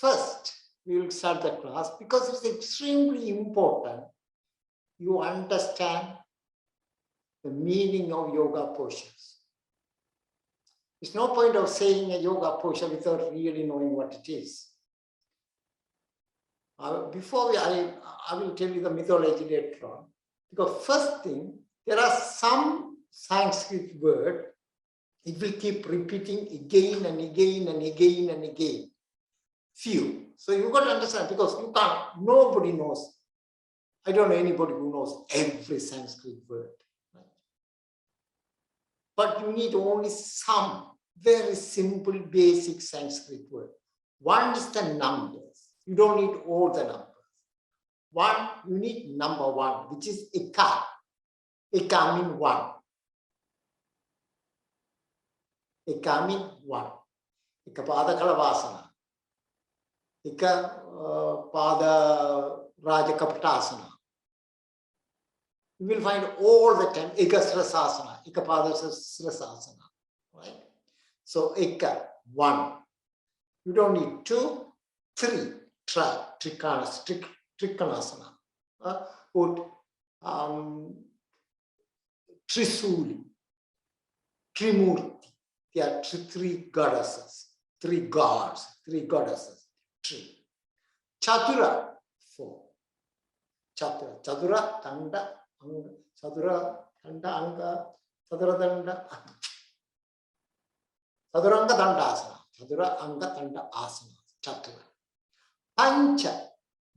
first we will start the class because it's extremely important you understand the meaning of yoga postures. There's no point of saying a yoga posture without really knowing what it is. I will tell you the mythology later on. Because first thing, there are some Sanskrit word, it will keep repeating again and again and again and again. Few. So you got to understand, because you can't, nobody knows. I don't know anybody who knows every Sanskrit word. Right? But you need only some very simple, basic Sanskrit word. One is the numbers. You don't need all the numbers. One, you need number one, which is eka. Eka means one. Eka means one. Eka pada kalavasana. Eka pada rajakaptasana. You will find all the time eka srasasana. Eka pada srasasana. Right? So eka, one. You don't need two, three. Try, trikonasana. Put Trisuli, Trimurti. There are three goddesses, three gods, three goddesses. Three. Chatura, four. Chatura, Chadura, Tanda, Anga, Chadura, Tanda, Anga, Chadura, Tanda, Chaduranga, Tanda Asana. Chadura, Anga, Tanda Asana. Chatura. Pancha,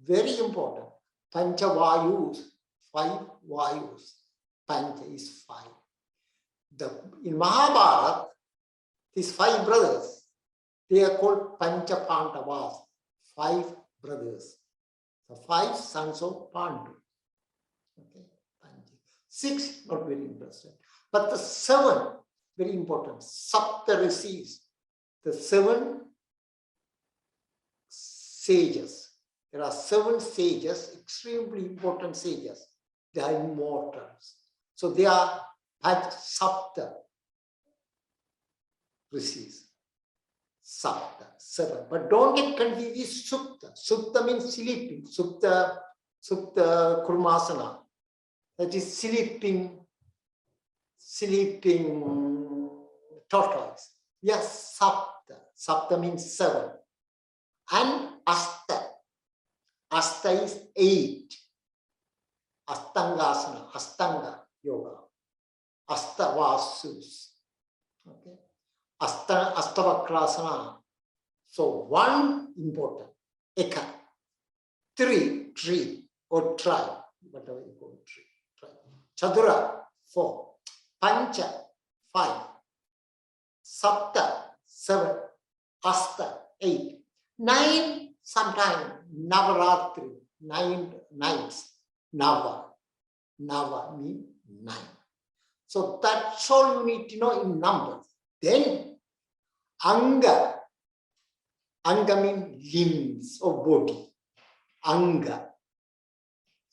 very important. Pancha Vayus, 5 Vayus. Pancha is 5. In Mahabharata, these 5 brothers, they are called Pancha Pandavas, 5 brothers. The 5 sons of Pandu. Okay, 6, not very interesting. But the 7, very important, Sapta Rishis, the 7 sages. There are 7 sages, extremely important sages. They are immortals. So they are Sapta Rishis. Sapta, 7. But don't get confused with Supta. Supta means sleeping. Supta Kurmasana. That is sleeping tortoise. Yes, Sapta. Sapta means 7. And Asta. Asta is 8. Astangasana, Astanga Yoga. Astavasus. Okay. Astavakrasana. So 1 important. Eka. 3, tree or try. Whatever you call tree. Try. Chadura, 4. Pancha, 5. Sapta, 7. Asta, 8. 9, sometime, Navaratri, 9 nights, Nava. Nava means 9. So that's all you need to know in numbers. Then, Anga. Anga means limbs or body. Anga.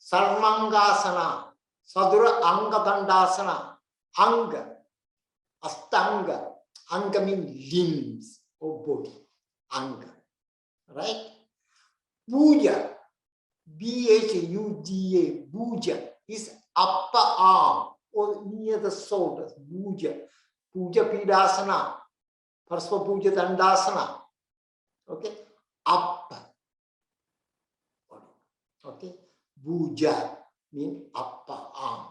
Sarmangasana. Sadura Anga Dandasana. Anga. Astanga. Anga means limbs or body. Anga. Right? Puja, B-H-U-G-A, Puja is upper arm or near the shoulders. Puja, Puja Pidasana, Parsva Puja Dandasana. Okay, upper body. Okay, Puja means upper arm.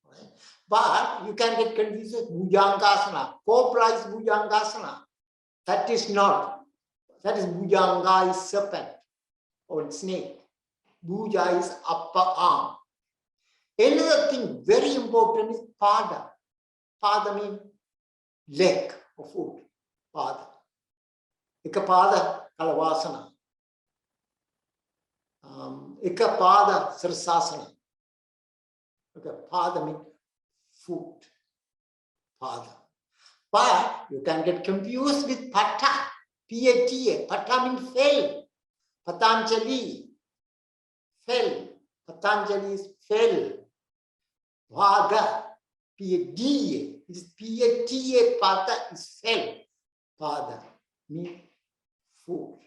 Right? But you can get confused with Bhujangasana. Cobra is Bhujangasana. That is not. That is Bhujanga is serpent or snake. Bhuja is upper arm. Another thing very important is Pada. Pada means leg or foot. Pada. Ekapada Kalavasana. Ekapada Sirsasana. Okay, Pada means foot. Pada. But you can get confused with Pata. P-A-T-A. Pata means fell. Patanjali. Fell. Patanjali is fell. Pada. P-A-D-A. It is P-A-T-A. Pata is fell. Pada means food.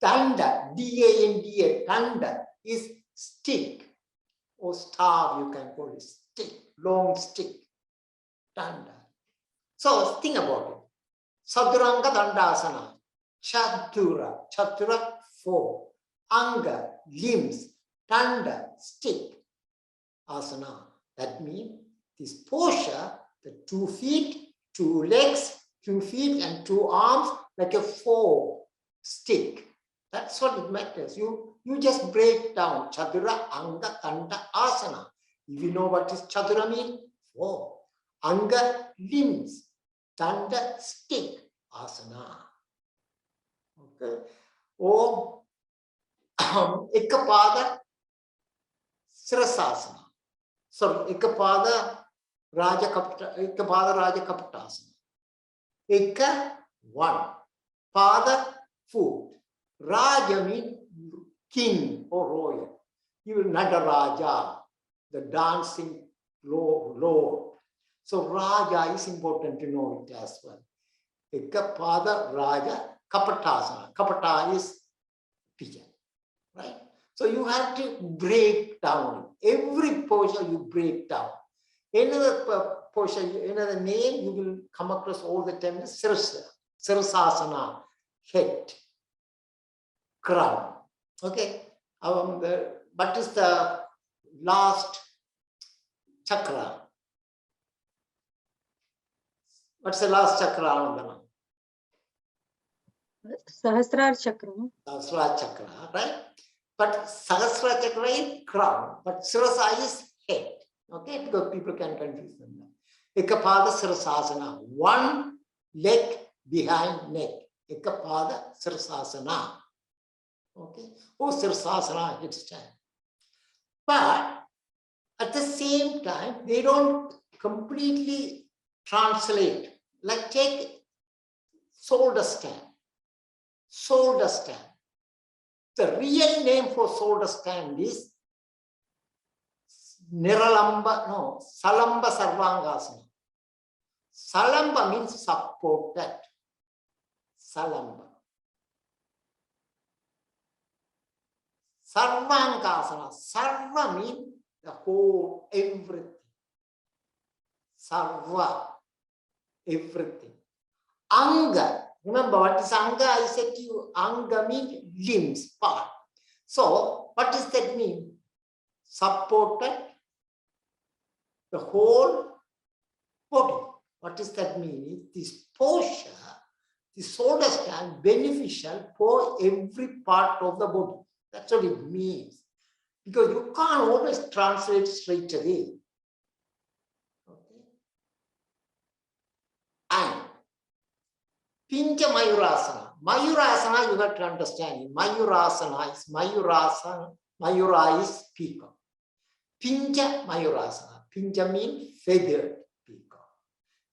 Danda, D-A-N-D-A, danda is stick or staff, you can call it stick, long stick. Danda. So think about it. Saduranga Dandasana, Chatura, 4, Anga, limbs, Danda, stick, asana. That means this posture, the 2 feet, 2 legs, 2 feet and 2 arms, like a 4 stick. That's what it matters. You just break down Chatura, Anga, Danda, asana. If you know what is Chatura mean, 4. Anga, limbs. Danda, stick, asana. Okay. Or Ekapada, Sirasasana. Sorry, Ekapada Raja Kapatasana. Eka, 1. Pada, foot. Raja means king or royal. You will Nadaraja, the dancing lord. So Raja is important to know it as well. Ekapada Raja Kapatasana. Kapata is pigeon, right? So you have to break down. Every posture you break down. Another posture, another name you will come across all the time is Sirasasana, head, crown. Okay. What is the last chakra? What's the last chakra, Anandana? Sahasrara chakra. Sahasrara chakra, right? But Sahasrara chakra is crown, but Sirasa is head. Okay, because people can confuse them. Ekapada Sirasasana, 1 leg behind neck. Ekapada Sirasasana. Okay, or Sirasasana, headstand. But at the same time, they don't completely translate. Like take shoulder stand. Shoulder stand. The real name for shoulder stand is Salamba Sarvangasana. Salamba means supported. Salamba. Sarvangasana. Sarva means the whole, everything. Sarva, everything. Anga. Remember what is Anga? I said to you, Anga means limbs, part. So, what does that mean? Supported the whole body. What does that mean? This posture, the shoulder stand, beneficial for every part of the body. That's what it means. Because you can't always translate straight away. Okay. And Pincha Mayurasana. Mayurasana, you have to understand. Mayurasana is Mayurasana. Mayura is peacock. Pincha Mayurasana. Pincha means feathered peacock.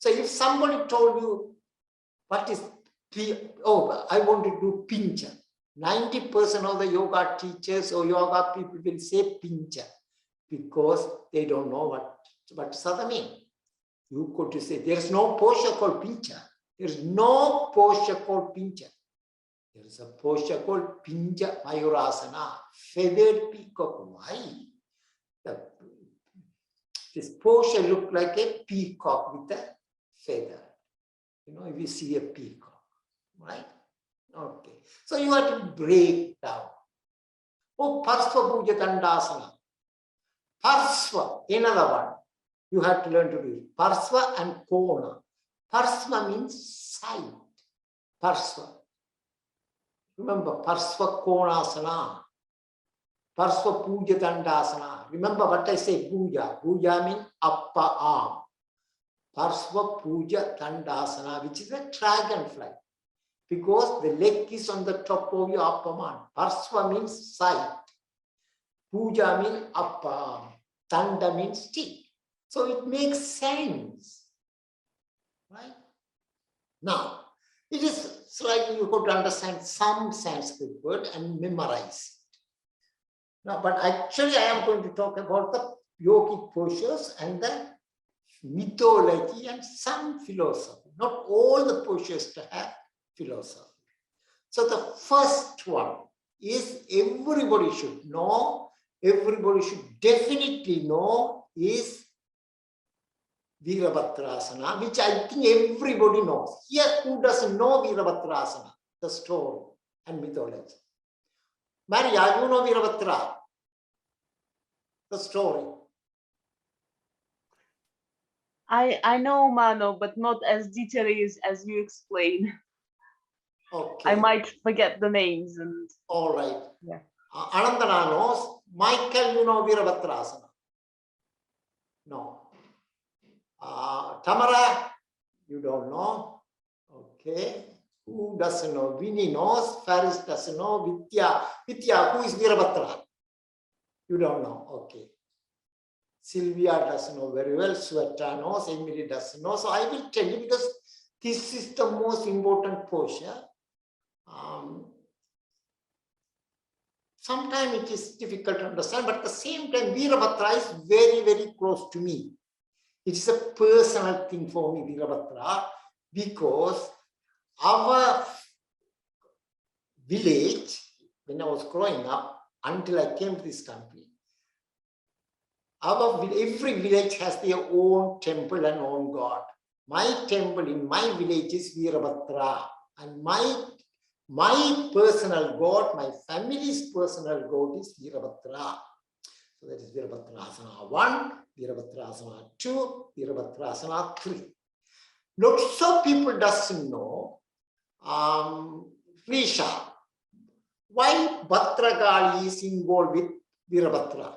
So if somebody told you, what is, I want to do pincha. 90% of the yoga teachers or yoga people will say pincha because they don't know what sadha mean. You could say there is no posture called pincha. There is no posture called pincha. There is a posture called pincha mayurasana, feathered peacock. Why? This posture look like a peacock with a feather. You know, if you see a peacock, right? Okay. So you have to break down. Oh, Parsva Puja Dandasana. Parsva, another one. You have to learn to do it. Parsva and Kona. Parsva means side. Parsva. Remember, Parsva Konasana. Parsva Puja Dandasana. Remember what I say, Puja. Puja means upper arm. Parsva Puja Dandasana, which is a dragonfly. Because the leg is on the top of your upper arm. Parsva means side. Puja means upper arm. Tanda means stick. So it makes sense. Right? Now, it is slightly you have to understand some Sanskrit word and memorize it. Now, but actually I am going to talk about the yogic postures and the mythology and some philosophy. Not all the postures to have philosophy. So the first one is everybody should know, everybody should definitely know is Virabhadrasana, which I think everybody knows. Here, who doesn't know Virabhadrasana, the story and mythology? Maria, you know Virabhadra, the story. I know Mano, but not as detailed as you explain. Okay. I might forget the names and. All right. Yeah. Anandana knows. Michael, you know Virabhadrasana? No. Tamara, you don't know. Okay. Who doesn't know? Vinny knows. Faris doesn't know. Vidya, who is Virabhadra? You don't know. Okay. Sylvia doesn't know very well. Sweta knows. Emily doesn't know. So I will tell you because this is the most important portion. Sometimes it is difficult to understand, but at the same time, Virabhadra is very, very close to me. It is a personal thing for me, Virabhadra, because our village, when I was growing up, until I came to this country, every village has their own temple and own god. My temple in my village is Virabhadra, and my personal god, my family's personal god is Virabhadra. So that is Virabhadrasana 1, Virabhadrasana 2, Virabhadrasana 3. Lots of people doesn't know, Risha, why Bhadragali is involved with Virabhadra?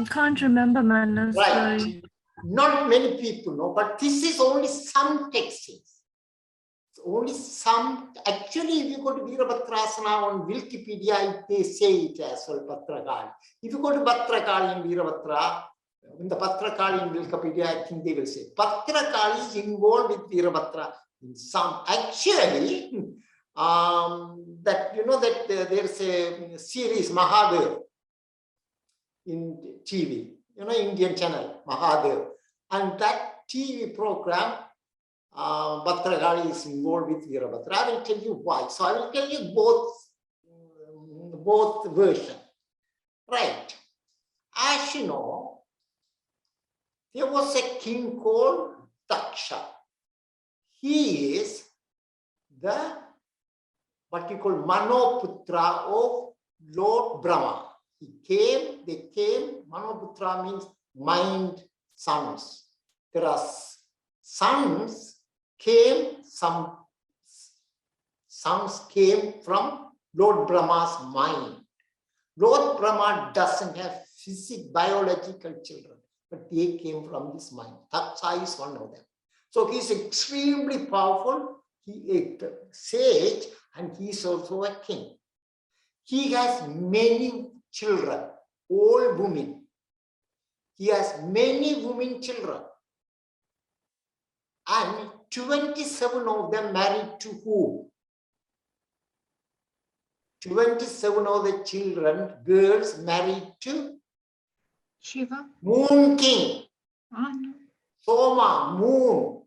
Can't remember, man. Right. Sorry. Not many people know, but this is only some texts. It's only some. Actually, if you go to Virabhadrasana on Wikipedia, they say it as well, Bhadragali. If you go to Bhadragali in Virabhadra, in the Bhadragali in Wikipedia, I think they will say Bhadragali is involved with Virabhadra in some. Actually, that you know that there's a series Mahadev in TV, you know, Indian channel Mahadev, and that TV program, Bhadragali is involved with Virabhadra. I will tell you why. So I will tell you both versions. Right. As you know, there was a king called Daksha. He is the what we call Manoputra of Lord Brahma. They came, Manoputra means mind sons. There are sons some sons came from Lord Brahma's mind. Lord Brahma doesn't have biological children, but they came from his mind. Daksha is one of them. So he's extremely powerful, he is a sage, and he's also a king. He has many children, all women. He has many women children. And 27 of them married to who? 27 of the children, girls married to Shiva. Moon King. No. Soma, moon.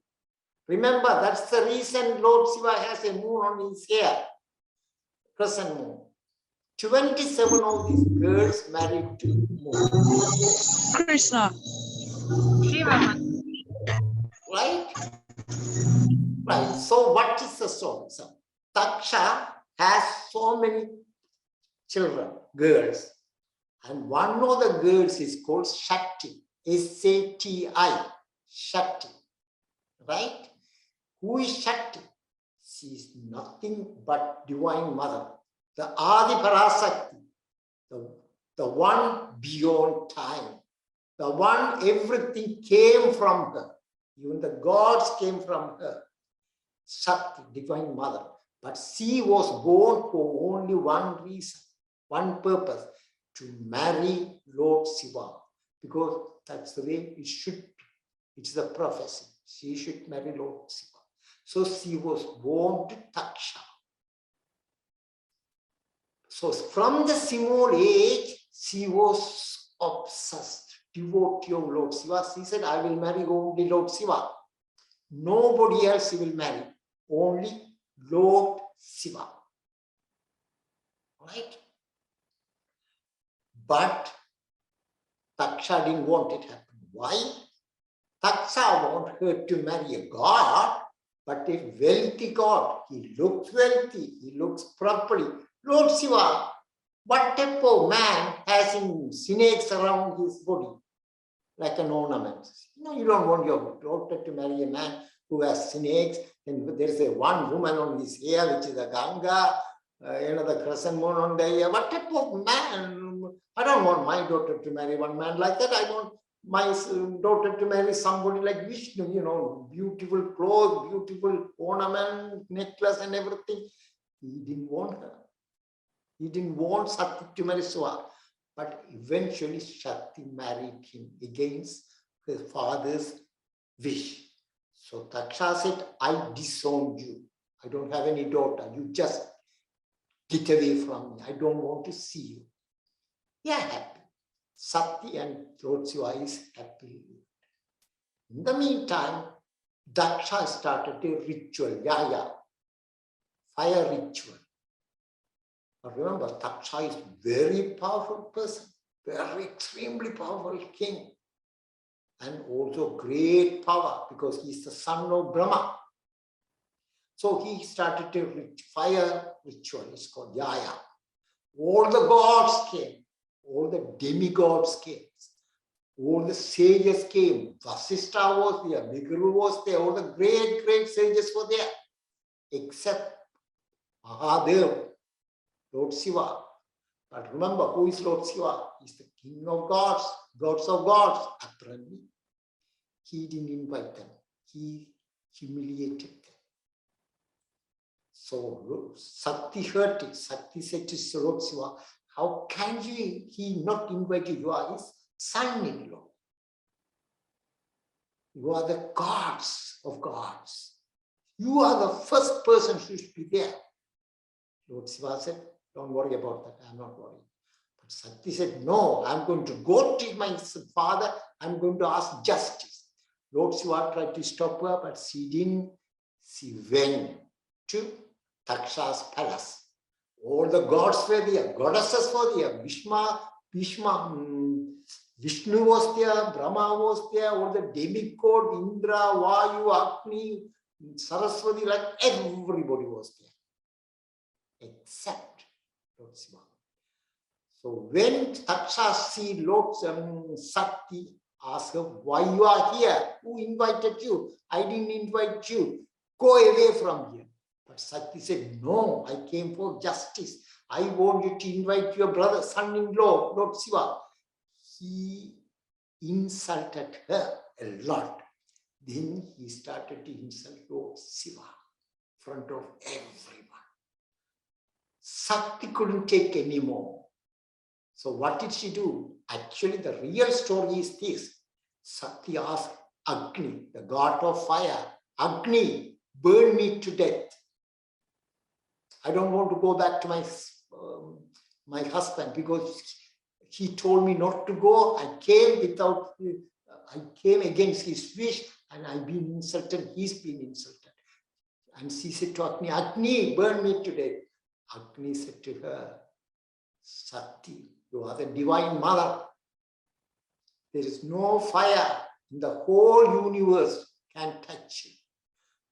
Remember, that's the reason Lord Shiva has a moon on his hair. Crescent moon. 27 of these girls married to moon. Krishna. Shiva. Right? Right. So what is the story? So Daksha has so many children, girls. And one of the girls is called Shakti. S-A-T-I. Shakti. Right? Who is Shakti? She is nothing but Divine Mother. The Adi Parasakti. The one beyond time. The one everything came from her. Even the gods came from her. Shakti, Divine Mother. But she was born for only one reason, one purpose, to marry Lord Shiva. Because that's the way it should be. It's the prophecy. She should marry Lord Shiva. So she was born to Daksha. So from the small age, she was obsessed devotee of Lord Shiva. She said, I will marry only Lord Shiva. Nobody else he will marry. Only Lord Shiva. Right? But Taksha didn't want it to happen. Why? Taksha wanted her to marry a god, but a wealthy god. He looks wealthy. He looks properly. Lord Shiva, what type of man has snakes around his body? Like an ornament. You don't want your daughter to marry a man who has snakes. And there's a one woman on his hair, which is a Ganga, the crescent moon on the hair. What type of man? I don't want my daughter to marry one man like that. I want my daughter to marry somebody like Vishnu, beautiful clothes, beautiful ornament, necklace and everything. He didn't want her. He didn't want Sati to marry Shiva. But eventually Shakti married him against his father's wish. So Taksha said, I disown you. I don't have any daughter. You just get away from me. I don't want to see you. Yeah, happy. Sati and Lord Shiva is happy. In the meantime, Daksha started a ritual, Yaya, fire ritual. But remember, Daksha is a very powerful person, very extremely powerful king, and also great power because he is the son of Brahma. So he started a fire ritual. It's called Yaya. All the gods came, all the demigods came, all the sages came. Vasishtha was there, Vigru was there, all the great sages were there, except Mahadev, Lord Shiva. But remember, who is Lord Shiva? He's the king of gods, gods of gods. Apparently, he didn't invite them. He humiliated them. So Sakti heard it. Sakti said to Lord Shiva, how can he not invite you? You are his son-in-law. You are the gods of gods. You are the first person who should be there. Lord Shiva said, don't worry about that. I'm not worried. But Sakti said, no, I'm going to go to my father. I'm going to ask justice. Lord Shiva tried to stop her, but she didn't. She went to Taksha's palace. All the gods were there, goddesses were there. Vishnu was there, Brahma was there, all the demigod, Indra, Vayu, Agni, Saraswati, like everybody was there, except Lord Shiva. So when Taksha see Lord Sakti, asked her, why you are here? Who invited you? I didn't invite you. Go away from here. But Sakti said, no, I came for justice. I want you to invite your brother, son-in-law, Lord Shiva. He insulted her a lot. Then he started to insult Lord Shiva in front of everyone. Sakti couldn't take any more. So what did she do? Actually, the real story is this. Sakti asked Agni, the god of fire, Agni, burn me to death. I don't want to go back to my husband because he told me not to go. I came against his wish and I've been insulted. He's been insulted. And she said to Agni, Agni, burn me to death. Agni said to her, Sakti, you are the divine mother. There is no fire in the whole universe can touch you.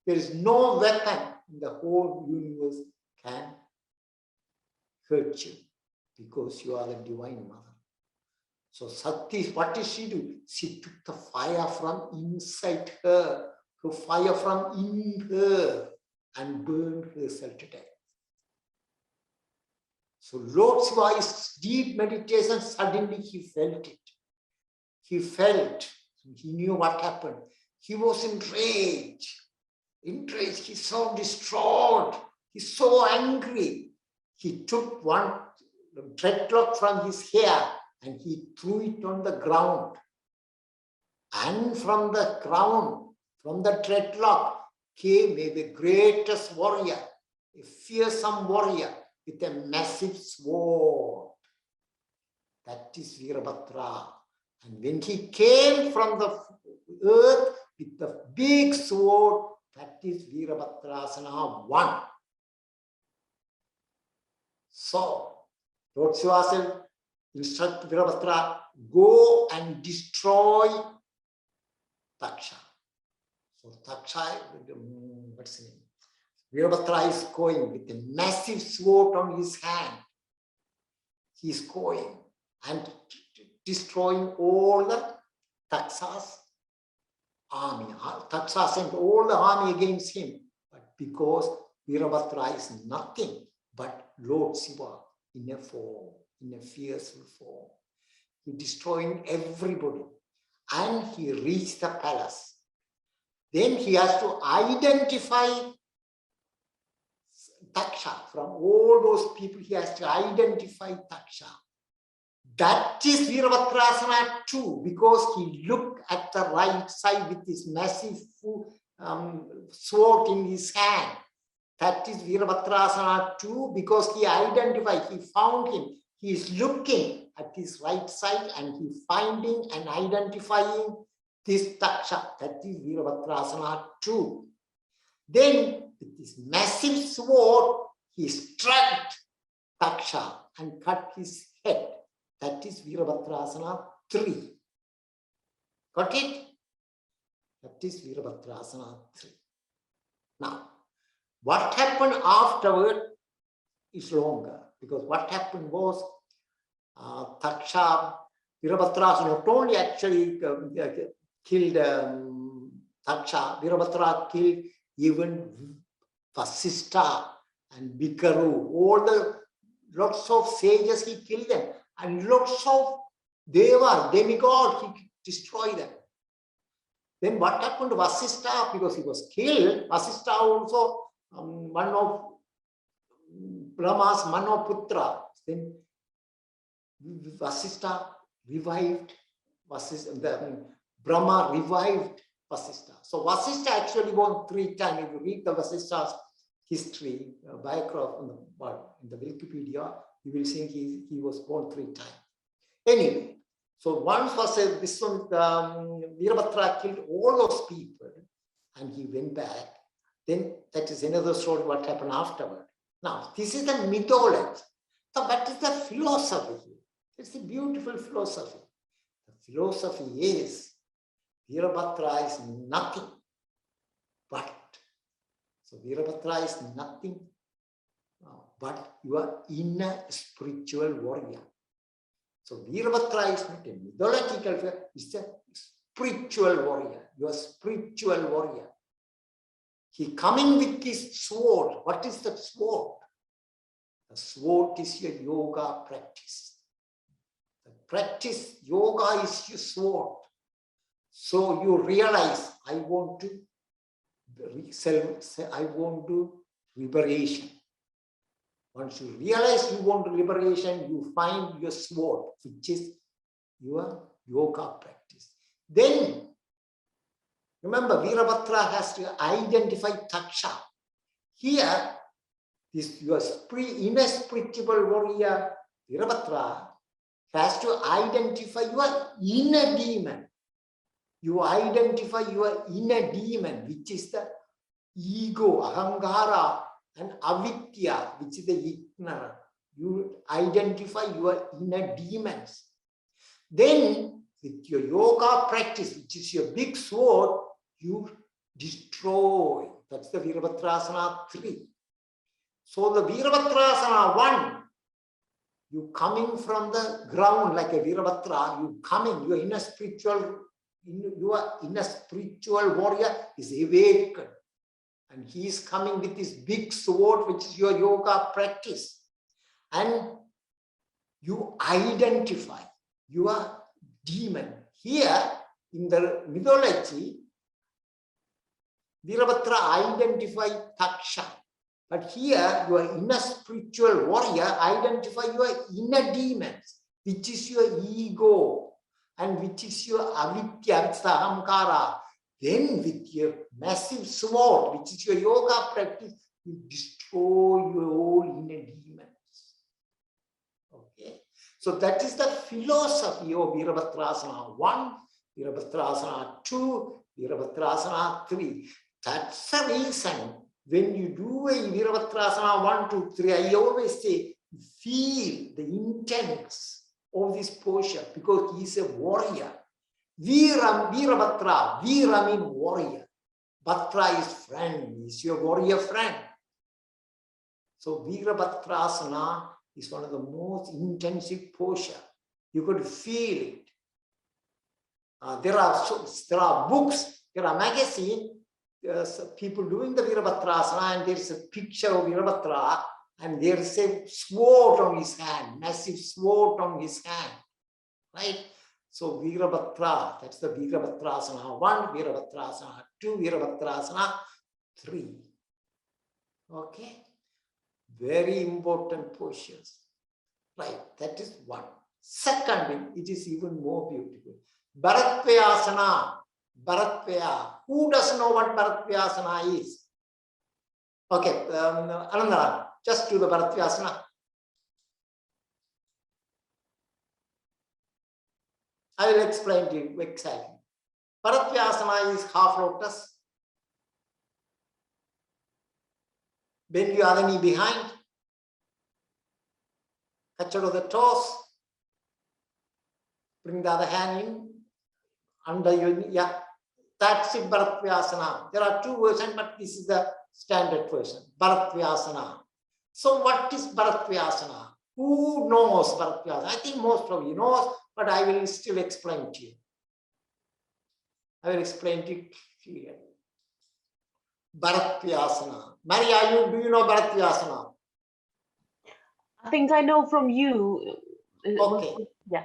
There is no weapon in the whole universe can hurt you because you are the divine mother. So Sakti, what did she do? She took the fire from inside her, the fire from in her, and burned herself to death. So Lord Shiva's deep meditation, suddenly he felt it. He knew what happened. He was in rage. He's so distraught. He's so angry. He took one dreadlock from his hair and he threw it on the ground. And from the ground, from the dreadlock, came the greatest warrior, a fearsome warrior with a massive sword. That is Virabhadra. And when he came from the earth with the big sword, that is Virabhadrasana 1. So, Lord Shiva instruct Virabhadra, go and destroy Taksha. So Taksha, what's his name? Virabhadra is going with a massive sword on his hand. He is going and destroying all the Taksha's army. Taksha sent all the army against him. But because Virabhadra is nothing but Lord Shiva in a form, in a fearsome form, he destroying everybody. And he reached the palace. Then he has to identify Taksha. From all those people, he has to identify Taksha. That is Virabhadrasana 2, because he looked at the right side with his massive sword in his hand. That is Virabhadrasana 2, because he identified, he found him. He is looking at his right side and he finding and identifying this Taksha. That is Virabhadrasana 2. Then with this massive sword, he struck Taksha and cut his head. That is Virabhadrasana 3. Got it? That is Virabhadrasana 3. Now, what happened afterward is longer, because what happened was Taksha, Virabhadrasana not only actually killed Taksha, Virabhadra killed even Vasistha and Bikaru, all the lots of sages he killed them, and lots of demigod he destroyed them. Then what happened to Vasistha? Because he was killed, Vasistha also one of Brahma's Manoputra. Then Vasistha revived, Brahma revived Vasistha. So Vasistha actually born 3 times. If you read the Vasistha's history, biography in the Wikipedia, you will see he was born 3 times. Anyway, so once was this one, Virabhadra killed all those people and he went back. Then that is another story what happened afterward. Now, this is the mythology. So what is the philosophy here? It's a beautiful philosophy. The philosophy is Virabhadra is nothing but. So Virabhadra is nothing but your inner spiritual warrior. So Virabhadra is not a mythological figure, it's a spiritual warrior, your spiritual warrior. He coming with his sword. What is the sword? The sword is your yoga practice. The practice, yoga is your sword. So you realize, I want to liberation. Once you realize you want liberation, you find your sword, which is your yoga practice. Then, remember, Virabhadra has to identify Taksha. Here, this your inner spiritual warrior, Virabhadra, has to identify your inner demon. You identify your inner demon, which is the ego, ahankara, and avidya, which is the ignorance. You identify your inner demons. Then, with your yoga practice, which is your big sword, you destroy. That's the Virabhadrasana 3. So the Virabhadrasana 1, you coming from the ground like a Virabhadra, you coming, your inner spiritual warrior is awakened. And he is coming with this big sword, which is your yoga practice. And you identify your demon. Here, in the mythology, Virabhadra identified Taksha. But here, your inner spiritual warrior identify your inner demons, which is your ego, and which is your avidya, which is the ahankara. Then with your massive sword, which is your yoga practice, you destroy your own inner demons. Okay. So that is the philosophy of Virabhadrasana 1, Virabhadrasana 2, Virabhadrasana 3. That's the reason when you do a Virabhadrasana 1, 2, 3, I always say, feel the intense of this posture because he is a warrior. Virabhadra, Vira means warrior. Bhadra is friend, is your warrior friend. So Virabhadrasana is one of the most intensive posture. You could feel it. There are books, there are magazines, people doing the Virabhadrasana, and there is a picture of Virabhadra, and there is a sword on his hand, massive sword on his hand, right? So Virabhadra, that's the Virabhadrasana 1, Virabhadrasana 2, Virabhadrasana 3. Okay? Very important postures. Right, that is one. Second, it is even more beautiful. Bharatvayasana. Bharatvaya. Who doesn't know what Bharatvayasana is? Okay, Ananda, just do the Bharatvayasana. I will explain to you exactly. Bharatvayasana is half lotus. Bend your other knee behind. Touch out of the toes. Bring the other hand in. Under your knee. Yeah. That's it, Bharatvayasana. There are two versions, but this is the standard version. Bharatvayasana. So what is Bharatvayasana? Who knows Bharatvayasana? I think most of you know, but I will still explain to you. I will explain to you clearly. Bharatvayasana. Maria, do you know Bharatvayasana? I think I know from you. Okay. Yeah.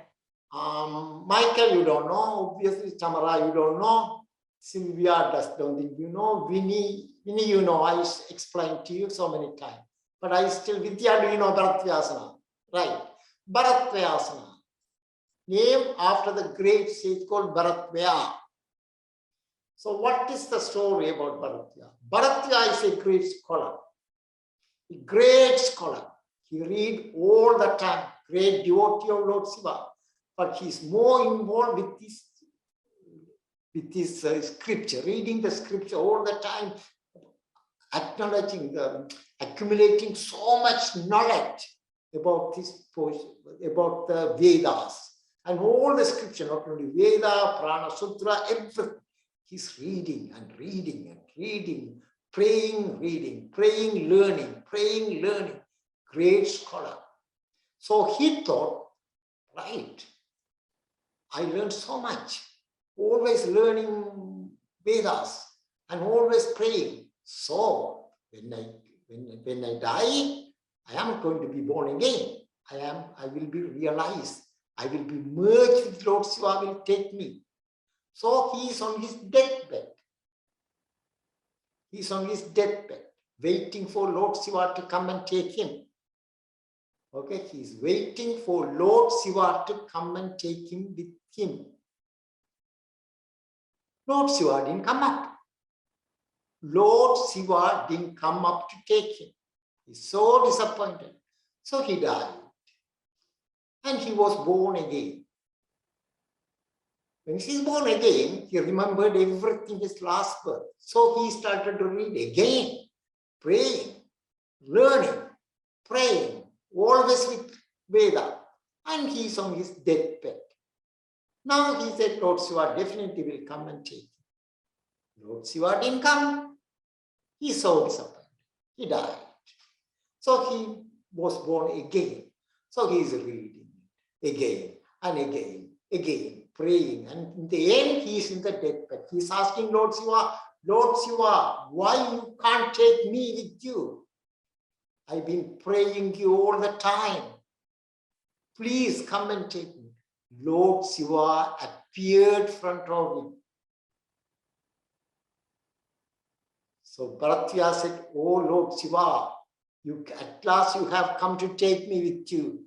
Michael, you don't know. Obviously, Tamara, you don't know. Sylvia don't think you know. Winnie, you know. I explained to you so many times. But I still, Vidya, do you know Bharatvayasana? Right. Bharatvayasana. Name after the great sage called Bharatvaya. So what is the story about Bharatvaya? Bharatvaya is a great scholar. A great scholar. He reads all the time. Great devotee of Lord Shiva. But he's more involved with this scripture, reading the scripture all the time, acknowledging, accumulating so much knowledge about this portion, about the Vedas and all the scripture, not only Veda, Prana, Sutra, everything. He's reading and reading and reading, praying, reading, praying, learning, praying, learning. Great scholar. So he thought, right, I learned so much, always learning Vedas and always praying. So when I die, I am going to be born again. I will be realized. I will be merged with Lord Shiva, will take me. So he is on his deathbed. He is on his deathbed, waiting for Lord Shiva to come and take him. Okay, he is waiting for Lord Shiva to come and take him with him. Lord Shiva didn't come up. Lord Shiva didn't come up to take him. He's so disappointed. So he died. And he was born again. When he was born again, he remembered everything his last birth. So he started to read again, praying, learning, praying, always with Veda. And he's on his deathbed. Now he said, Lord Shiva definitely will come and take him. Lord Shiva didn't come. He's so disappointed. He died. So he was born again. So he is reading again and again, praying. And in the end, he is in the deathbed. He is asking Lord Shiva, why you can't take me with you? I've been praying you all the time. Please come and take me. Lord Shiva appeared in front of him. So Bharatvaya said, oh Lord Shiva, at last you have come to take me with you.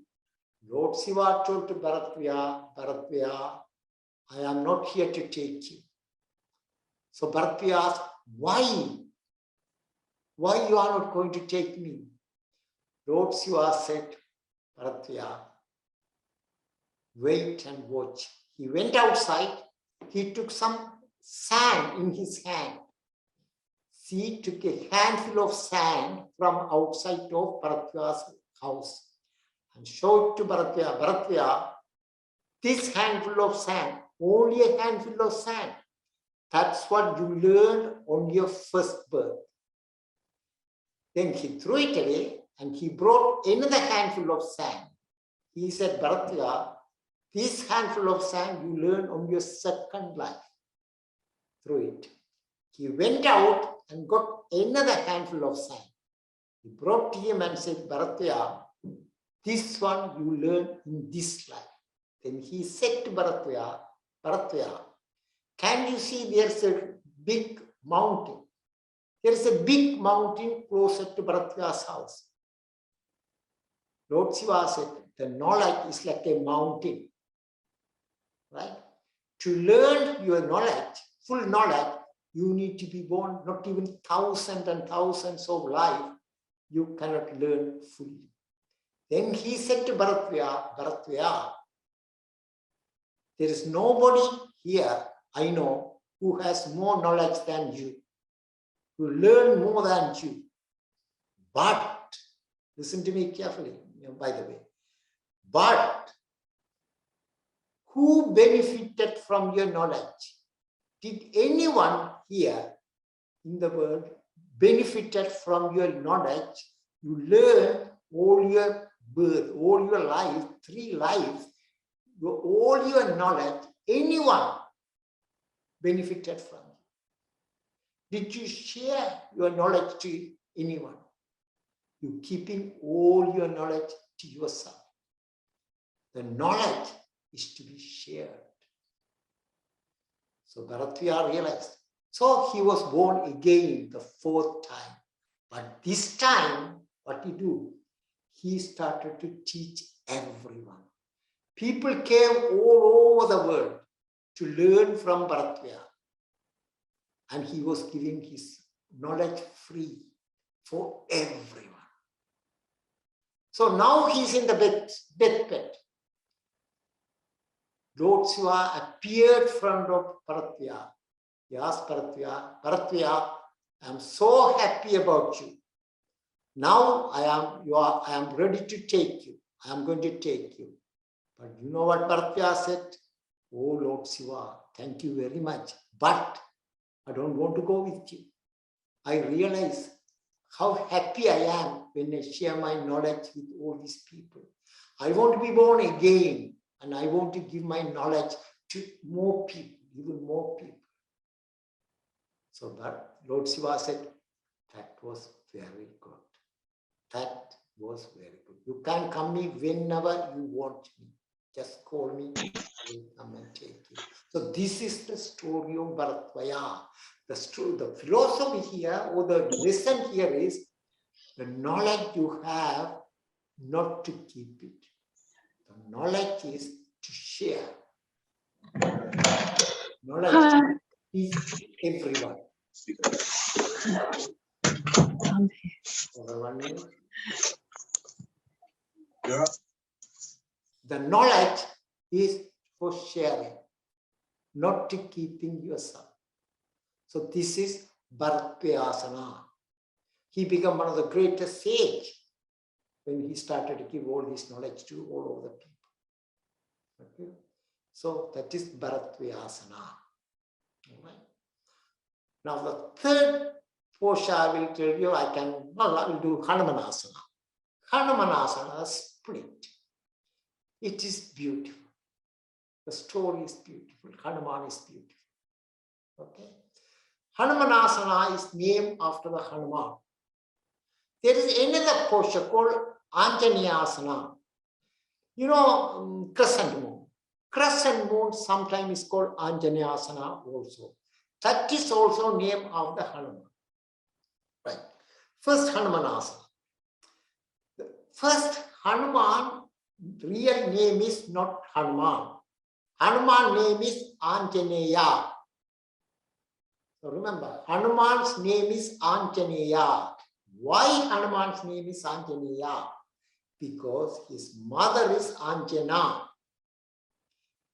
Lord Shiva told to Bharatvaya, I am not here to take you. So Bharatvaya asked, why? Why you are not going to take me? Lord Shiva said, Bharatvaya, wait and watch. He went outside. He took some sand in his hand. He took a handful of sand from outside of Bharatya's house and showed to Bharatya, Bharatya, this handful of sand, only a handful of sand. That's what you learned on your first birth. Then he threw it away and he brought another handful of sand. He said, Bharatya, this handful of sand you learn on your second life. Threw it. He went out and got another handful of sand. He brought to him and said, Bharatya, this one you learn in this life. Then he said to Bharatya, Bharatya, can you see there's a big mountain? There's a big mountain closer to Bharatya's house. Lord Shiva said, the knowledge is like a mountain. Right? To learn your knowledge, full knowledge, you need to be born not even thousands and thousands of life. You cannot learn fully. Then he said to Bharatya, Bharatya, there is nobody here I know who has more knowledge than you, who learn more than you. But, listen to me carefully, by the way, but who benefited from your knowledge? Did anyone here in the world benefited from your knowledge? You learned all your birth, all your life, 3 lives, all your knowledge, anyone benefited from you? Did you share your knowledge to anyone? You keeping all your knowledge to yourself. The knowledge is to be shared. So Bharatya realized. So he was born again the 4th time. But this time, what he do? He started to teach everyone. People came all over the world to learn from Bharatya. And he was giving his knowledge free for everyone. So now he's in the deathbed. Lord Shiva appeared in front of Bharatya. He asked Bharatya, Bharatya, I am so happy about you. Now I am ready to take you. I am going to take you. But you know what Bharatya said? Oh Lord Shiva, thank you very much. But I don't want to go with you. I realize how happy I am when I share my knowledge with all these people. I want to be born again. And I want to give my knowledge to more people, even more people. So that Lord Shiva said, that was very good. That was very good. You can come me whenever you want me. Just call me, I will come and take you. So this is the story of Bharatvaya. The philosophy here, or the lesson here is, the knowledge you have, not to keep it. The knowledge is to share. Knowledge is everyone. Over 1 minute. Yeah. The knowledge is for sharing, not to keeping yourself. So this is Bharatya. He became one of the greatest sages when he started to give all this knowledge to all of the people. Okay? So that is Bharatvayasana. All right. Now the third portion I will tell you, I will do Hanumanasana. Hanumanasana split. It is beautiful. The story is beautiful. Hanuman is beautiful. Okay. Hanumanasana is named after the Hanuman. There is another posture called Anjaneyasana. You know, crescent moon. Crescent moon sometimes is called Anjaneyasana also. That is also named after Hanuman. Right. First Hanumanasana. The first Hanuman, real name is not Hanuman. Hanuman name is Anjaneya. So remember, Hanuman's name is Anjaneya. Why Hanuman's name is Anjaneya? Because his mother is Anjana.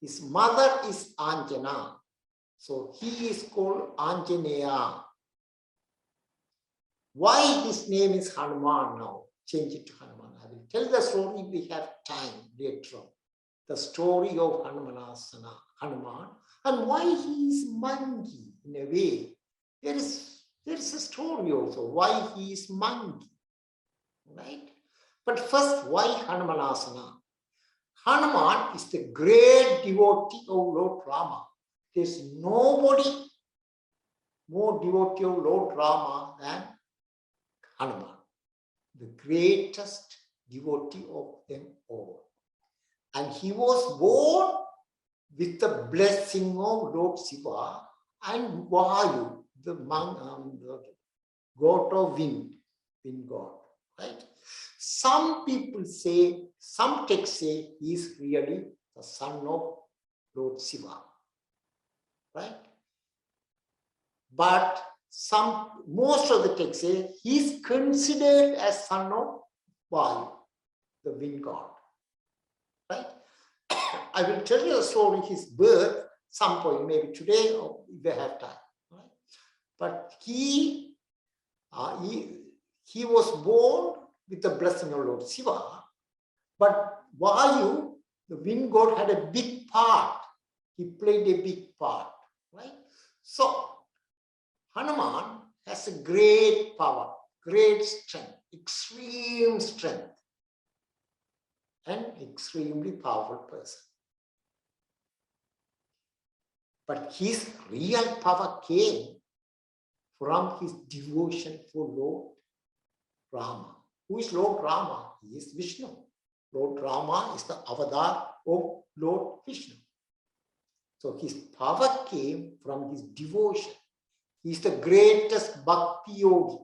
His mother is Anjana. So he is called Anjaneya. Why his name is Hanuman now? Change it to Hanuman. I will tell the story if we have time later on. The story of Hanuman, and why he is monkey in a way. There is a story also why he is monkey, right? But first, why Hanumanasana? Hanuman is the great devotee of Lord Rama. There's nobody more devotee of Lord Rama than Hanuman, the greatest devotee of them all. And he was born with the blessing of Lord Shiva and Vayu, the god of wind god, right? Some people say, some texts say he is really the son of Lord Shiva, right? But most of the texts say he is considered as son of Vayu, the wind god, right? I will tell you a story, his birth, some point, maybe today or if we have time, right? But he was born with the blessing of Lord Shiva, but Vayu, the wind god, had a big part. He played a big part, right? So Hanuman has a great power, great strength, extreme strength, and extremely powerful person. But his real power came from his devotion for Lord Rama. Who is Lord Rama? He is Vishnu. Lord Rama is the avatar of Lord Vishnu. So his power came from his devotion. He is the greatest bhakti yogi.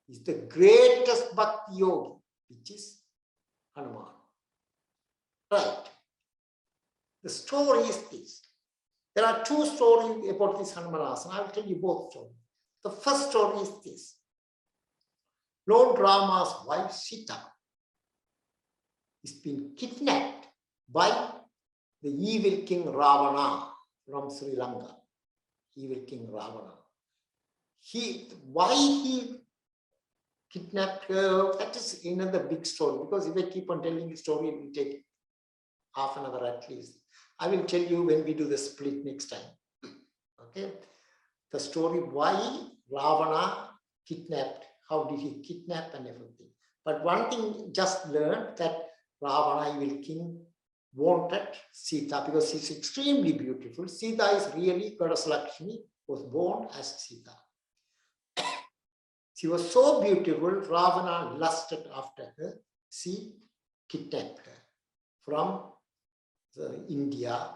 He is the greatest bhakti yogi, which is Hanuman. Right. The story is this. There are two stories about this Hanumanasana. I will tell you both stories. The first story is this. Lord Rama's wife Sita is being kidnapped by the evil king Ravana from Sri Lanka. Evil king Ravana. Why he kidnapped her, that is another big story, because if I keep on telling the story, it will take half an hour at least. I will tell you when we do the split next time. Okay, the story why Ravana kidnapped, how did he kidnap and everything. But one thing just learned that Ravana, evil king, wanted Sita because she's extremely beautiful. Sita is really Goddess Lakshmi, was born as Sita. She was so beautiful, Ravana lusted after her. She kidnapped her from India,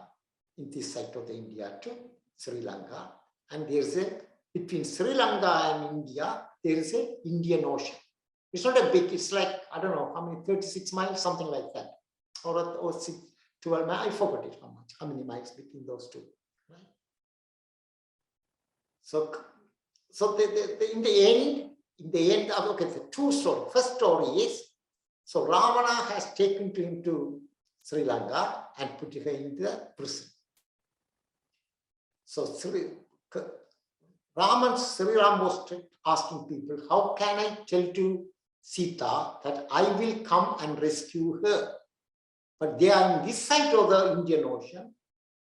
in this side of the India to Sri Lanka. And there's between Sri Lanka and India, there is an Indian Ocean. It's not a big, it's like, I don't know, how many, 36 miles, something like that. Or 12 miles, I forgot it, how many miles between those two, right? So in the end, okay, the two stories. First story is, so Ravana has taken him to Sri Lanka and put her in the prison. So Sri Ram was asking people, how can I tell to Sita that I will come and rescue her? But they are in this side of the Indian Ocean.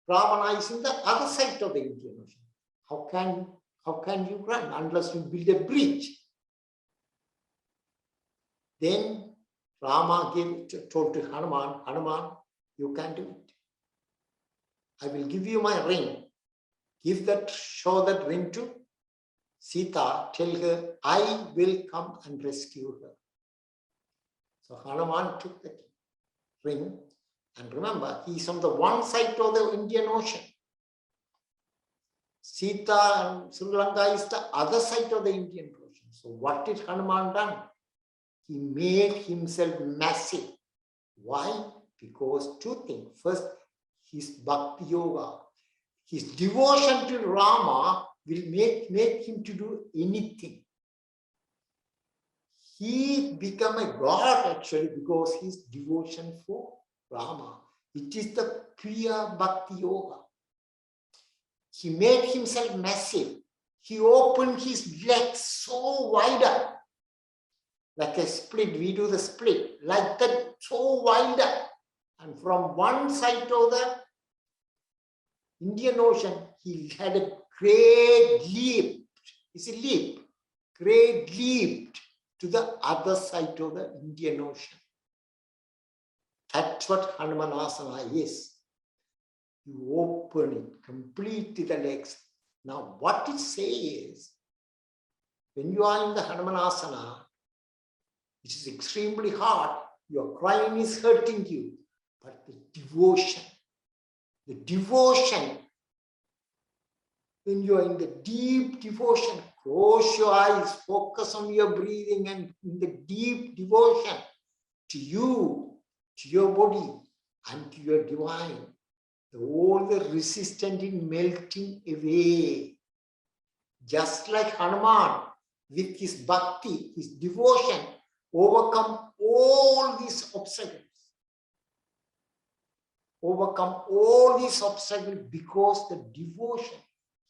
Ravana is in the other side of the Indian Ocean. How can you run unless you build a bridge? Then Rama told to Hanuman, Hanuman, you can do it. I will give you my ring. Show that ring to Sita, tell her, I will come and rescue her. So Hanuman took the ring, and remember, he is on the one side of the Indian Ocean. Sita and Sri Lanka is the other side of the Indian Ocean. So what did Hanuman done? He made himself massive. Why? Because two things. First, his bhakti yoga. His devotion to Rama will make him to do anything. He became a god actually because his devotion for Rama. It is the pure Bhakti Yoga. He made himself massive. He opened his legs so wider. Like a split, we do the split. Like that, so wider. And from one side to the Indian Ocean, he had a great leap. It's a leap. Great leap to the other side of the Indian Ocean. That's what Hanumanasana is. You open it completely, the legs. Now, what it says is, when you are in the Hanumanasana, it is extremely hard. Your crying is hurting you. But the devotion, when you are in the deep devotion, close your eyes, focus on your breathing, and in the deep devotion to you, to your body, and to your divine, all the resistance is melting away. Just like Hanuman, with his bhakti, his devotion, overcome all these obstacles. Overcome all these obstacles because the devotion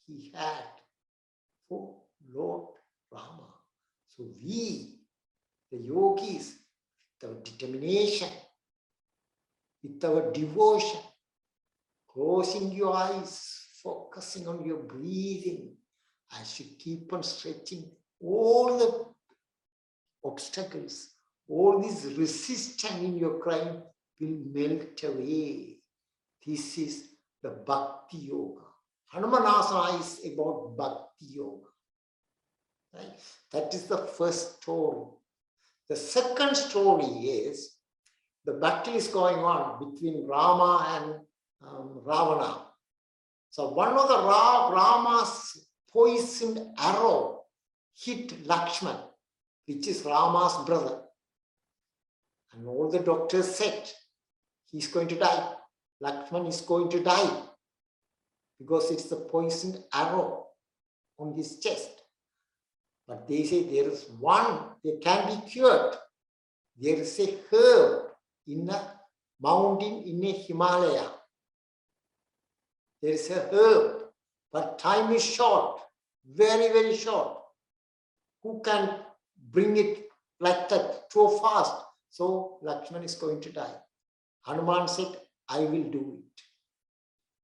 he had for Lord Rama. So we, the yogis, with our determination, with our devotion, closing your eyes, focusing on your breathing, as you keep on stretching, all the obstacles, all this resistance in your crying will melt away. This is the Bhakti Yoga. Hanumanasana is about Bhakti Yoga. Right? That is the first story. The second story is the battle is going on between Rama and Ravana. So one of the Rama's poisoned arrow hit Lakshman, which is Rama's brother. And all the doctors said, he's going to die. Lakshman is going to die because it's the poisoned arrow on his chest. But they say there is one, they can be cured. There is a herb in a mountain in a Himalaya. There is a herb, but time is short, very, very short. Who can bring it like that so fast? So Lakshman is going to die. Hanuman said, I will do it.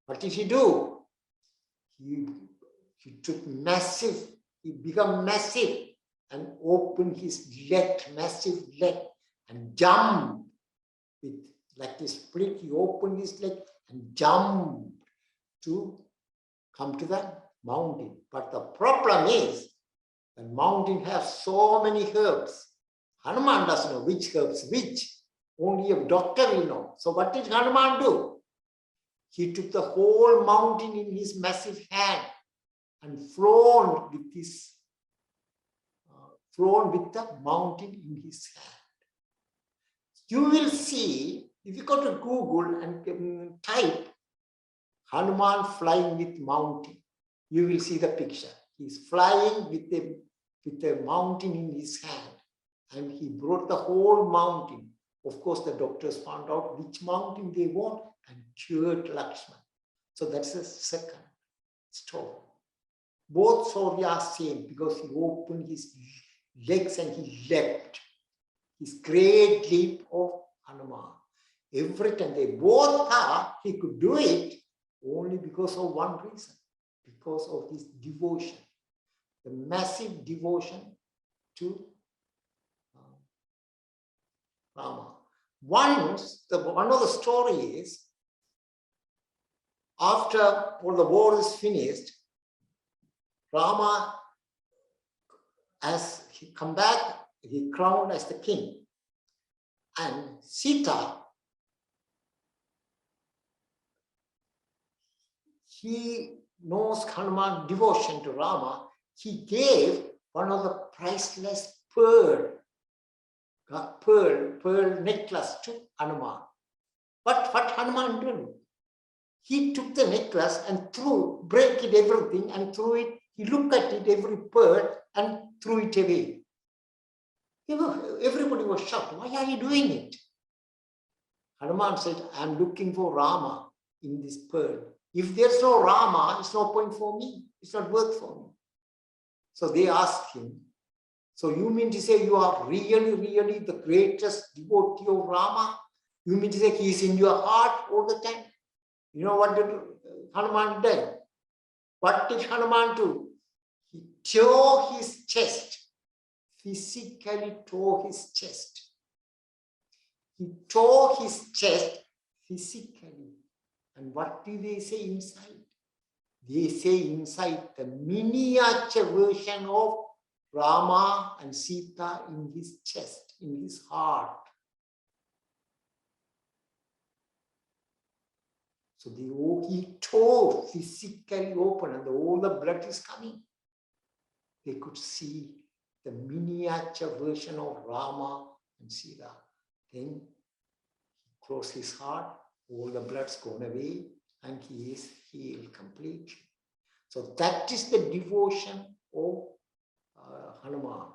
What did he do? He took massive, he became massive and opened his leg, massive leg, and jumped with like this split. He opened his leg and jumped to come to the mountain. But the problem is, the mountain has so many herbs. Hanuman doesn't know which herbs which. Only a doctor will know. So what did Hanuman do? He took the whole mountain in his massive hand and flown with the mountain in his hand. You will see, if you go to Google and type Hanuman flying with mountain, you will see the picture. He's flying with a mountain in his hand, and he brought the whole mountain. Of course, the doctors found out which mountain they want and cured Lakshman. So that's the second story. Both stories are same because he opened his legs and he leapt. His great leap of Hanuman. Every time they both thought he could do it only because of one reason, because of his devotion, the massive devotion to Rama. One of the story is, after all the war is finished, Rama, as he come back, he crowned as the king. And Sita, he knows Hanuman's devotion to Rama. He gave one of the priceless pearl necklace to Hanuman. But what Hanuman did? He took the necklace and break it everything and threw it. He looked at it, every pearl, and threw it away. Everybody was shocked. Why are you doing it? Hanuman said, I'm looking for Rama in this pearl. If there's no Rama, it's no point for me. It's not worth for me. So they asked him, so you mean to say you are really, really the greatest devotee of Rama? You mean to say he is in your heart all the time? You know what did Hanuman do? What did Hanuman do? He tore his chest, physically tore his chest. He tore his chest physically. And what do they say inside? They say inside the miniature version of Rama and Sita in his chest, in his heart. So he tore physically open and all the blood is coming. They could see the miniature version of Rama and Sita. Then he closed his heart, all the blood's gone away, and he is healed completely. So that is the devotion of Hanuman.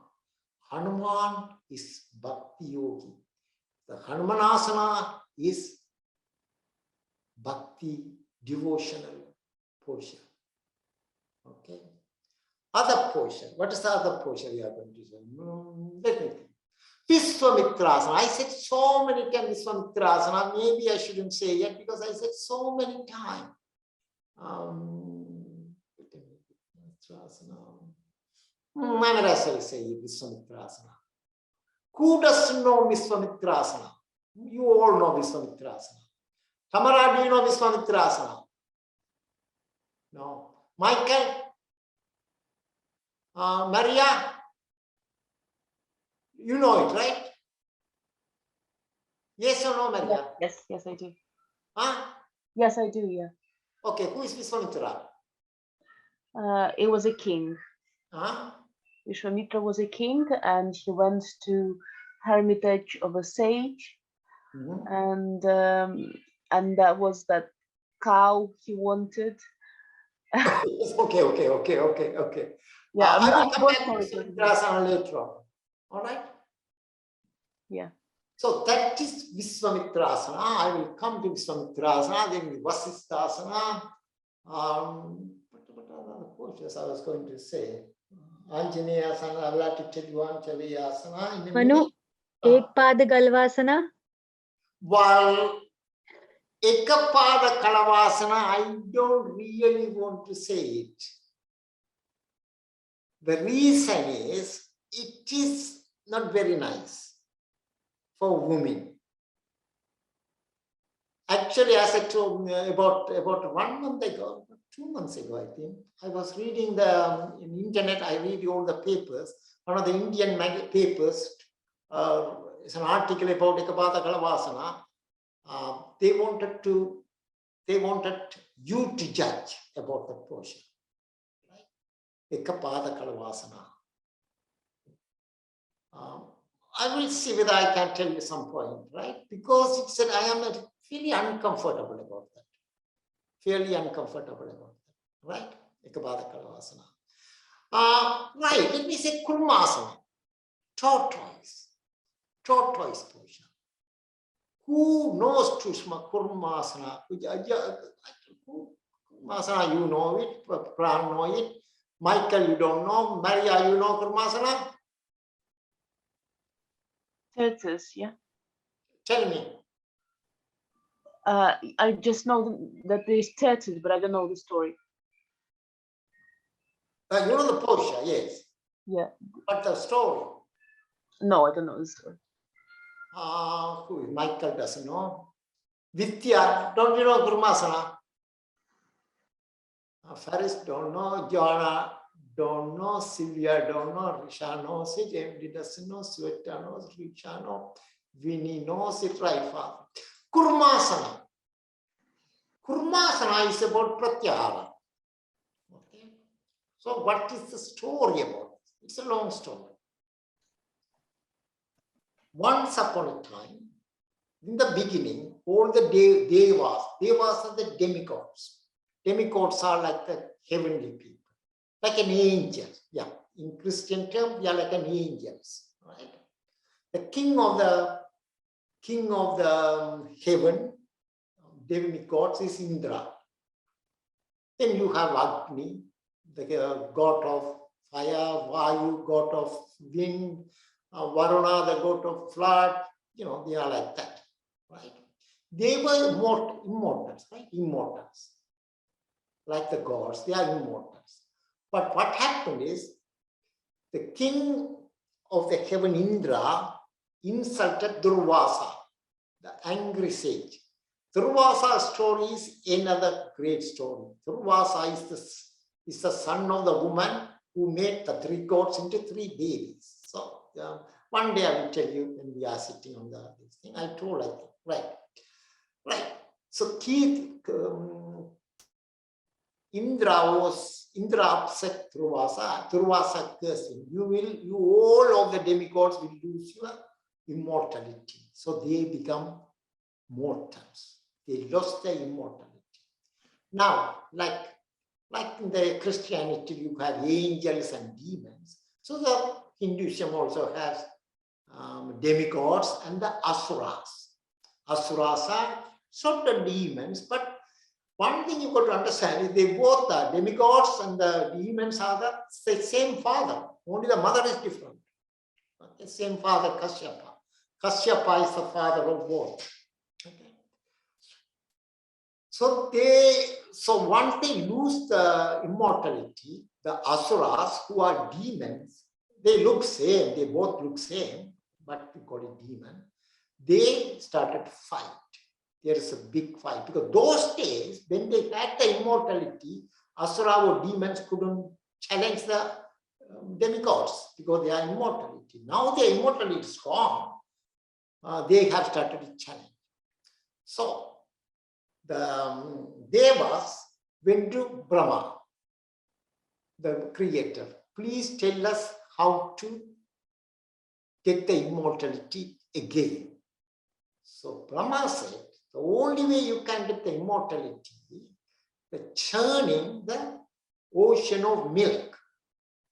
Hanuman is Bhakti Yogi. The Hanumanasana is Bhakti devotional posture. Okay. Other posture. What is the other posture we are going to say? Let me think. Vishwamitrasana. I said so many times Vishwamitrasana. Maybe I shouldn't say yet because I said so many times. I'm not say Vishwamitrasana. Who doesn't know Vishwamitrasana? You all know Vishwamitrasana. Tamara, do you know Vishwamitrasana? No. Michael? Maria? You know it, right? Yes or no, Maria? Yes, I do. Huh? Yes, I do, yeah. Okay, who is Vishwamitra? It was a king. Huh? Vishwamitra was a king and he went to hermitage of a sage. Mm-hmm. And that was that cow he wanted. Okay. Yeah, I will come both back to stories. Vishwamitra later on. All right? Yeah. So that is Vishwamitrasana. I will come to Vishwamitrasana, then Vasisthasana. What other postures I was going to say? Anjaneyasana, I will have to tell you Anjaneyasana. Manu, Ekpada Galvasana? While Ekapada Kalavasana, I don't really want to say it. The reason is, it is not very nice for women. Actually, as I told about 1 month ago, 2 months ago, I think, I was reading in internet, I read all the papers. One of the Indian papers is an article about Ekapada Kalavasana. They wanted you to judge about the portion. Right? Ekapada Kalavasana. I will see whether I can tell you some point, right? Because it said I am fairly uncomfortable about that. Fairly uncomfortable about that, right? Ekapada Kalavasana. Right, let me say Kurmasana. Tortoise portion. Who knows Kurmasana? Kurmasana, you know it. Pran know it. Michael, you don't know. Maria, you know Kurmasana? Turtles, yeah. Tell me. I just know that there's turtles, but I don't know the story. You know the posture, yes. Yeah. But the story? No, I don't know the story. Michael doesn't know. Vidya, don't you know Kurmasana? Faris don't know. Joanna don't know. Sylvia don't know. Risha knows it. Emily doesn't know. Sweta knows. Richa knows. Vinny knows it, right, Father? Kurmasana. Kurmasana is about Pratyahara. Okay. So what is the story about? It's a long story. Once upon a time, in the beginning, all the devas are the demigods. Demigods are like the heavenly people, like an angel. Yeah, in Christian term, they are like an angels, right? The king of the heaven, demigods, is Indra. Then you have Agni, the god of fire, Vayu, god of wind, Varuna, the god of flood. They are like that, right? They were immortals, right? Immortals. Like the gods, they are immortals. But what happened is, the king of the heaven, Indra, insulted Durvasa, the angry sage. Durvasa's story is another great story. Durvasa is the son of the woman who made the three gods into three deities. So one day I will tell you when we are sitting on this thing. I told, I think, right. So Indra upset Durvasa. Durvasa cursed him. You all of the demigods will lose your immortality. So they become mortals. They lost their immortality. Now, like in the Christianity, you have angels and demons. So the Hinduism also has demigods and the asuras. Asuras are sort of demons, but one thing you got to understand is they both are demigods and the demons are the same father. Only the mother is different. The same father, Kashyapa. Kashyapa is the father of both. Okay. So once they lose the immortality, the asuras, who are demons, they look same. They both look same, but we call it demon. They started to fight. There is a big fight, because those days when they had the immortality, asura or demons couldn't challenge the demigods because they are immortality. Now their immortality is gone. They have started to challenge. So the devas went to Brahma, the creator. Please tell us how to get the immortality again. So Brahma said, the only way you can get the immortality is churning the ocean of milk.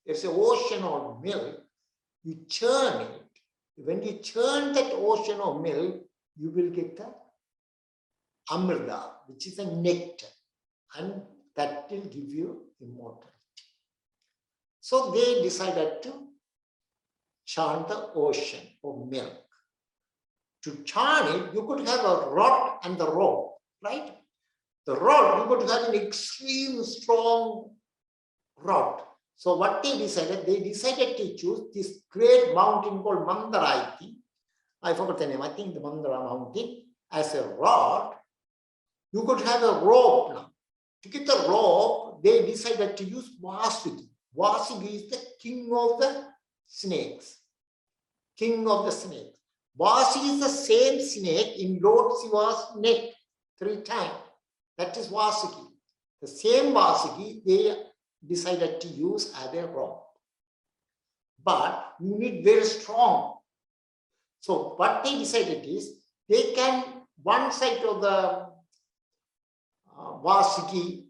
There's an ocean of milk. You churn it. When you churn that ocean of milk, you will get the amrita, which is a nectar, and that will give you immortality. So they decided to churn the ocean of milk. To churn it, you could have a rod and the rope, right? The rod, you could have an extreme strong rod. So what they decided to choose this great mountain called Mandara, I think. I forgot the name. I think the Mandara mountain as a rod. You could have a rope now. To get the rope, they decided to use Vasuki. Vasuki is the king of the snakes. King of the snakes. Vasuki is the same snake in Lord Shiva's neck 3 times. That is Vasuki. The same Vasuki they decided to use as a rope. But you need very strong. So what they decided is, they can, one side of the Vasuki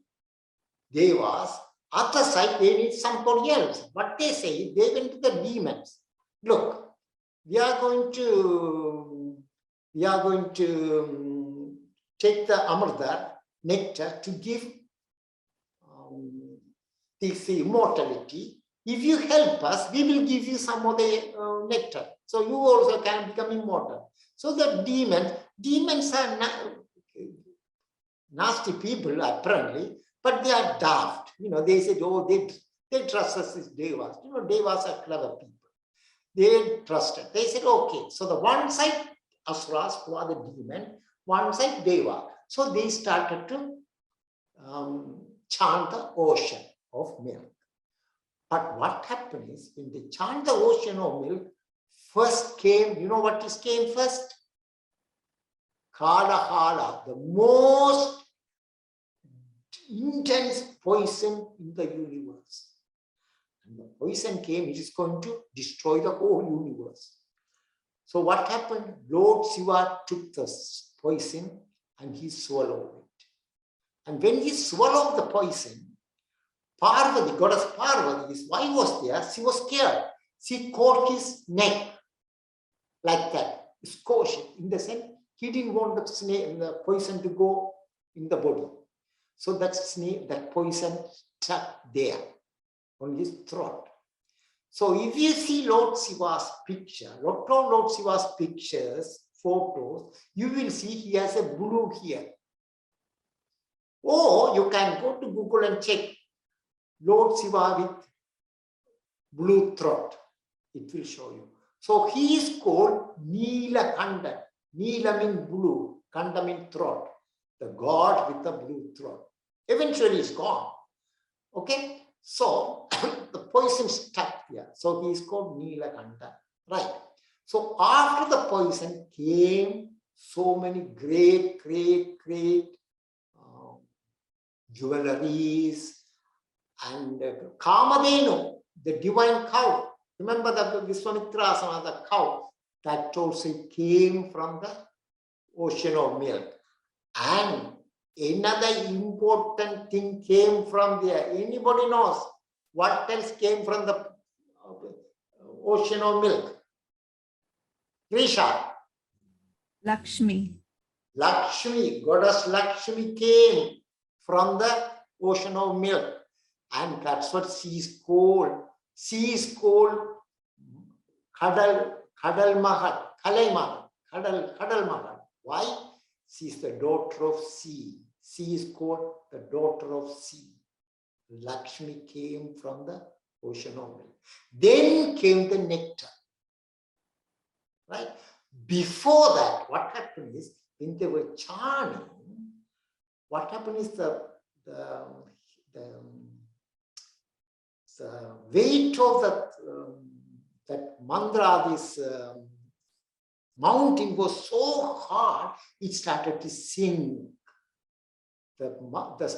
devas, other side they need somebody else. What they say, they went to the demons. Look, we are going to take the amrita, nectar, to give this immortality. If you help us, we will give you some of the nectar. So you also can become immortal. So the demons are nasty people apparently, but they are daft. They said, oh, they trust us as devas. Devas are clever people. They trusted. They said, okay. So the one side asuras, who are the demon, one side deva. So they started to chant the ocean of milk. But what happened is, when they chant the ocean of milk, first came, you know what came first? Kala, the most intense poison in the universe. And the poison came, it is going to destroy the whole universe. So what happened? Lord Shiva took the poison and he swallowed it. And when he swallowed the poison, Parvati, goddess Parvati, his wife was there. She was scared. She caught his neck like that. squash it. In the sense, he didn't want the snake, the poison to go in the body. So that snake, that poison stuck there on his throat. So if you see Lord Shiva's picture, lot of Lord Shiva's pictures, photos, you will see he has a blue here. Or you can go to Google and check Lord Shiva with blue throat. It will show you. So he is called Neelakanda. Neela means blue, Kanda means throat. The god with the blue throat. Eventually it's gone. Okay? So the poison stuck here. So he is called Neelakanda. Right. So after the poison came so many great jewelries and Kamadhenu, the divine cow. Remember the Vishwamitrasana, the cow, that also came from the ocean of milk. And another important thing came from there. Anybody knows what else came from the ocean of milk? Risha. Lakshmi. Lakshmi, goddess Lakshmi came from the ocean of milk. And that's what she is called. She is called Kadal Mahal, Kalai Mahal, Kadal Mahal. Why? She is the daughter of sea. She is called the daughter of sea. Lakshmi came from the ocean of milk. Then came the nectar. Right? Before that, what happened is, when they were charming, what happened is the weight of that mantra, this mountain was so hard, it started to sink. The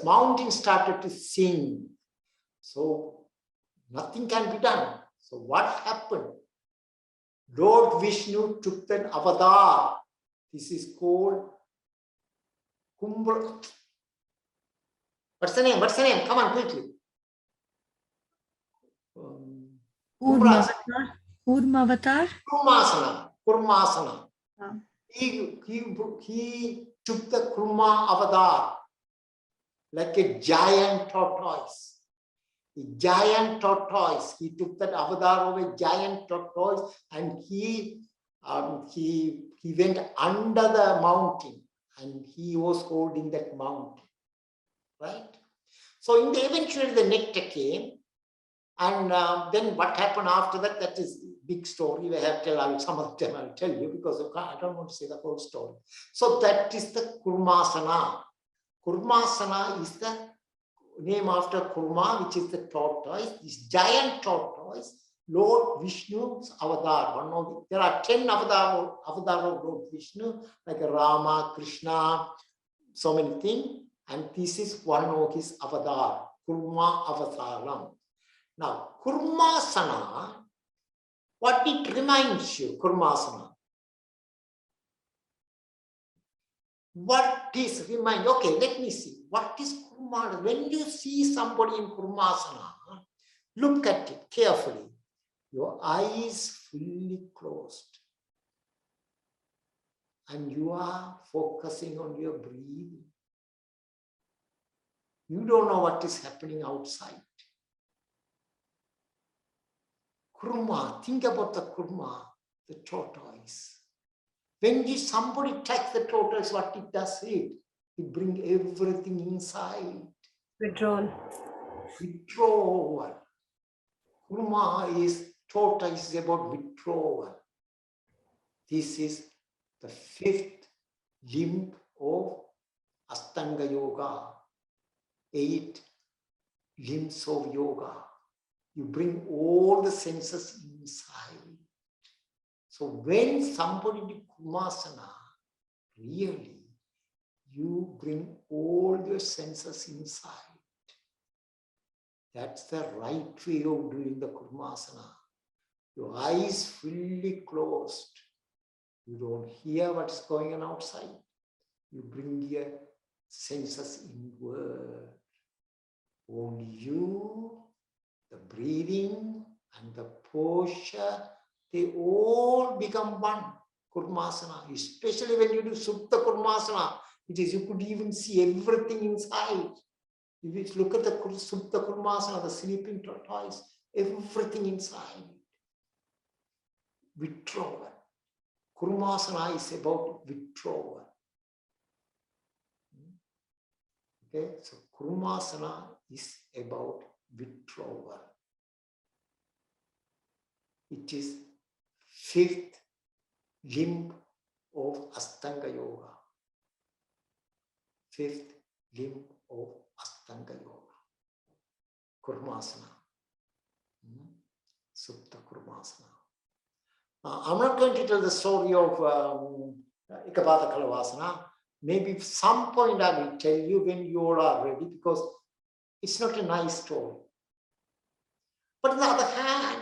mountain started to sink. So nothing can be done. So what happened? Lord Vishnu took an avatar. This is called Kumbha. What's the name? What's the name? Come on, quickly. Kurmavatar. Kurmavatar. Kurmasana. Kurmasana. Ah. He took the Kurma avatar like a giant tortoise. A giant tortoise. He took that avatar of a giant tortoise and he went under the mountain and he was holding that mountain. Right? So eventually the nectar came. And then what happened after that, that is big story. We have to tell, some of them I'll tell you because I don't want to say the whole story. So that is the Kurmasana. Kurmasana is the name after Kurma, which is the tortoise. This giant tortoise, Lord Vishnu's avatar. There are 10 avatar of Lord Vishnu, like Rama, Krishna, so many things. And this is one of his avatar, Kurma Avataram. Now, Kurmasana, what it reminds you, Kurmasana? What is remind? Okay, let me see. What is Kurmasana? When you see somebody in Kurmasana, look at it carefully. Your eyes fully closed. And you are focusing on your breathing. You don't know what is happening outside. Kurma, think about the kurma, the tortoise. When somebody takes the tortoise, what it does, it brings everything inside. Withdrawal. Withdrawal. Kurma is, tortoise is about withdrawal. This is the 5th limb of Astanga Yoga. 8 limbs of yoga. You bring all the senses inside. So when somebody do Kurmasana, really, you bring all your senses inside. That's the right way of doing the Kurmasana. Your eyes fully closed. You don't hear what's going on outside. You bring your senses inward. Only you, the breathing and the posture, they all become one. Kurmasana, especially when you do Supta Kurmasana, it is, you could even see everything inside. If you look at the Supta Kurmasana, the sleeping tortoise, everything inside. Withdrawal. Kurmasana is about withdrawal. Okay, so Kurmasana is about withdrawal. It is fifth limb of Astanga Yoga. Fifth limb of Astanga Yoga. Kurmasana. Supta Kurmasana. I'm not going to tell the story of Ikapada Kalavasana. Maybe at some point I will tell you when you all are ready, because it's not a nice story. But on the other hand,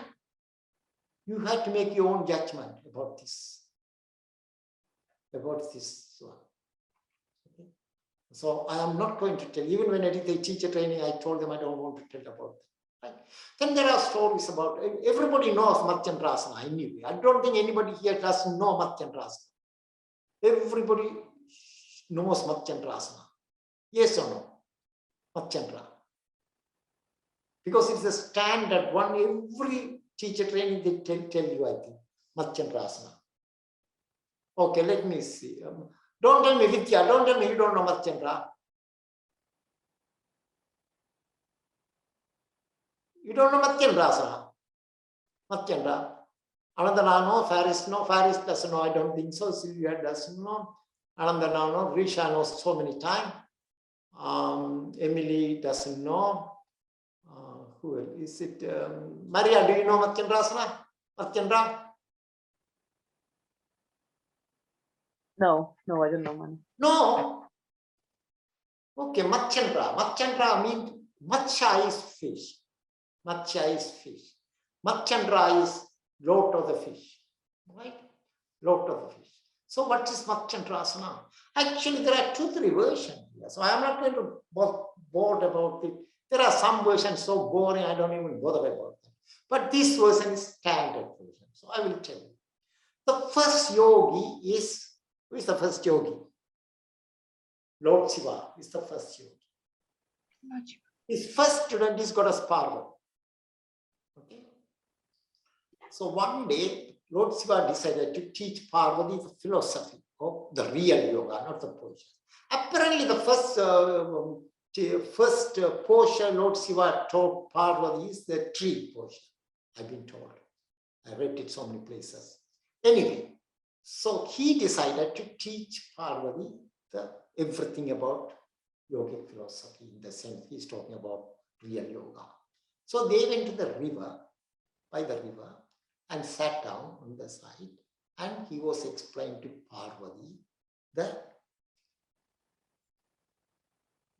you have to make your own judgment about this. About this one. Okay? So I am not going to tell. Even when I did the teacher training, I told them I don't want to tell about that. Right? Then there are stories about, everybody knows Matsyendrasana anyway. I don't think anybody here doesn't know Matsyendrasana. Everybody knows Matsyendrasana. Yes or no? Matsyendra. Because it's a standard one, every teacher training they tell you, I think, Matsyendrasana. Okay, let me see. Don't tell me Vidya, don't tell me you don't know Matsyendra. You don't know Matsyendrasana. Matsyendra. Anandana no, Faris no, Faris doesn't know, I don't think so. Sylvia doesn't know. Anandana no, Risha knows so many times. Emily doesn't know. Who else? Is it Maria? Do you know Matsyendrasana? Matsyendra? No, I don't know, man. No. Okay, Matsyendra. Matsyendra means Matsya is fish. Matsya is fish. Matsyendra is lot of the fish. Right? Lot of the fish. So what is Matsyendrasana? Actually, there are 2-3 versions here. So I am not going to bored about it. There are some versions so boring, I don't even bother about them. But this version is standard version. So I will tell you. The first yogi is, who is the first yogi? Lord Shiva is the first yogi. His first student is Goddess Parvati. Okay. So one day, Lord Shiva decided to teach Parvati the philosophy of the real yoga, not the posture. Apparently, the first posture Lord Shiva taught Parvati is the tree posture, I've been told. I read it so many places. Anyway, so he decided to teach Parvati everything about yogic philosophy, in the sense he's talking about real yoga. So they went to the river, by the river, and sat down on the side, and he was explaining to Parvati the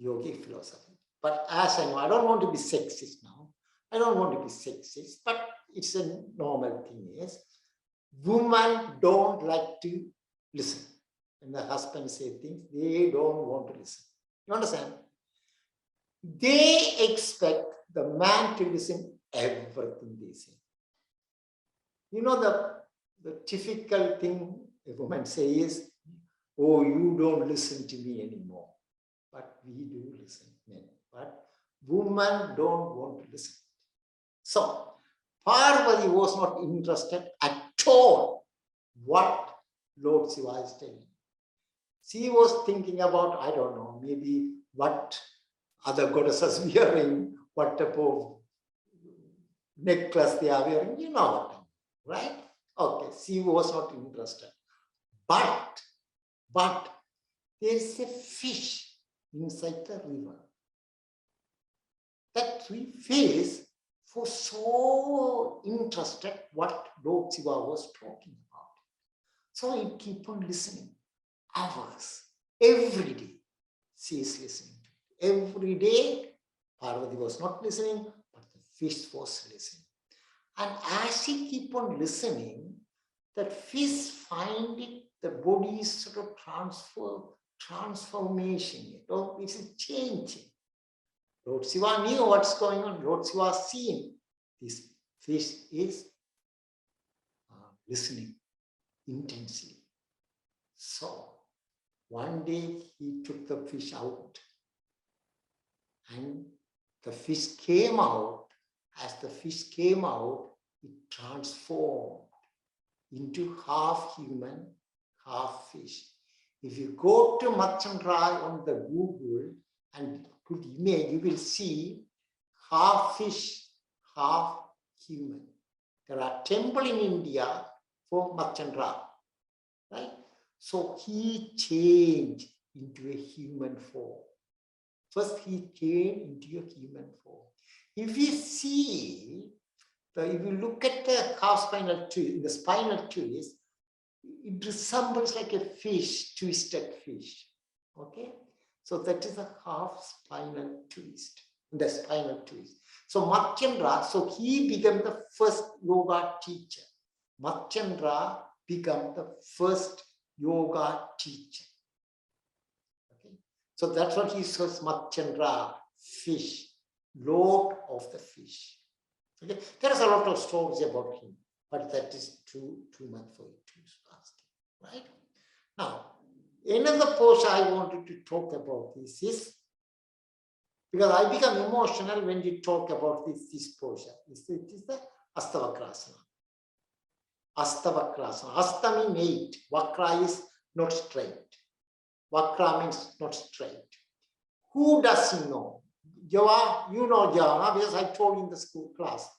yogic philosophy. But as I know, I don't want to be sexist now. I don't want to be sexist, but it's a normal thing is, women don't like to listen. When the husband says things, they don't want to listen. You understand? They expect the man to listen everything they say. You know, the typical thing a woman says is, oh, you don't listen to me anymore. But we do listen, men. But women don't want to listen. So, Parvati was not interested at all what Lord Shiva is telling. She was thinking about, I don't know, maybe what other goddesses wearing, what type of necklace they are wearing, you know what I mean, right? Okay, she was not interested. But there is a fish inside the river. That fish was so interested what Lord Shiva was talking about. So he keep on listening. Hours, every day, she is listening to it. Every day, Parvati was not listening, but the fish was listening. And as she keep on listening, that fish find it, the body is sort of transformation. It's changing. Lord Shiva knew what's going on. Lord Shiva seen this fish is listening intensely. So one day he took the fish out and the fish came out. As the fish came out, it transformed into half human, half fish. If you go to Machandra on the Google and put image, you will see half fish, half human. There are temples in India for Machandra, right? So he changed into a human form. First, he came into a human form. If you see, if you look at the half spinal twist, the spinal twist, it resembles like a fish, twisted fish. Okay, so that is a half spinal twist, the spinal twist. So Machandra, so he became the first yoga teacher. Machandra became the first yoga teacher. Okay, so that's what he says, Machandra, fish, lord of the fish. Okay, there is a lot of stories about him, but that is too much for you to ask. Right? Now, another portion I wanted to talk about this is, because I become emotional when you talk about this portion. It is the Astavakrasana. Astavakrasana. Asta means 8. Vakra is not straight. Vakra means not straight. Who doesn't know? Java, you know Java, because I told in the school class.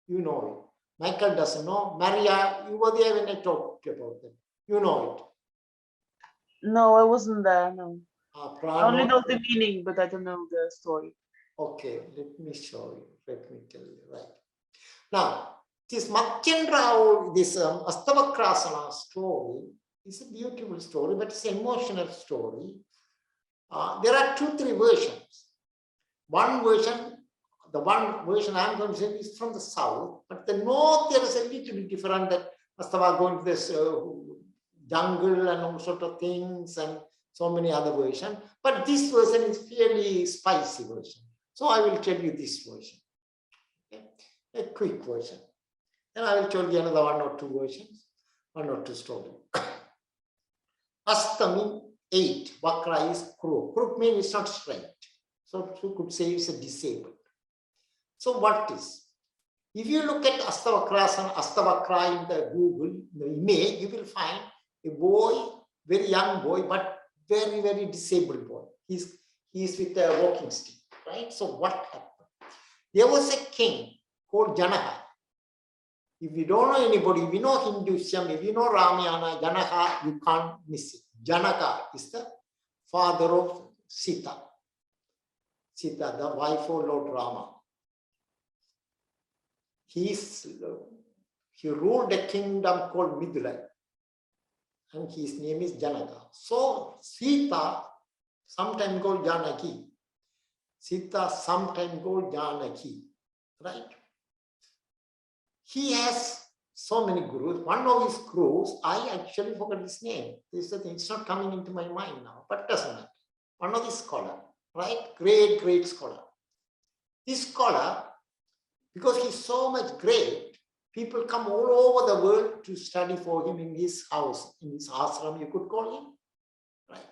You know it. Michael doesn't know. Maria, you were there when I talked about it. You know it. No, I wasn't there, no. I only Prano. know the meaning, but I don't know the story. Okay, let me show you. Let me tell you. Right. Now, this Machandra, this Astavakrasana story is a beautiful story, but it's an emotional story. There are 2-3 versions. One version, the one version I'm going to say is from the south, but the north there is a little bit different, that Astava going to this jungle and all sort of things and so many other versions. But this version is fairly spicy version. So I will tell you this version. Okay? A quick version. Then I will tell you another 1 or 2 versions, 1 or 2 stories. Asta means 8. Vakra is crook. Crook means it's not straight. So you could say it's a disabled. So what is? If you look at Astavakrasana, Astavakra in the Google, the image, you will find a boy, very young boy, but very, very disabled boy. He's with a walking stick, right? So what happened? There was a king called Janaka. If you don't know anybody, if you know Hinduism, if you know Ramayana, Janaka, you can't miss it. Janaka is the father of Sita. Sita, the wife of Lord Rama. He ruled a kingdom called Midula, and his name is Janaka. So Sita, sometimes called Janaki. Sita, sometimes called Janaki, right? He has so many gurus. One of his gurus, I actually forgot his name. This is the thing, it's not coming into my mind now, but doesn't matter. One of the scholar, right? Great scholar. This scholar, because he's so much great, people come all over the world to study for him in his house, in his ashram, you could call him, right?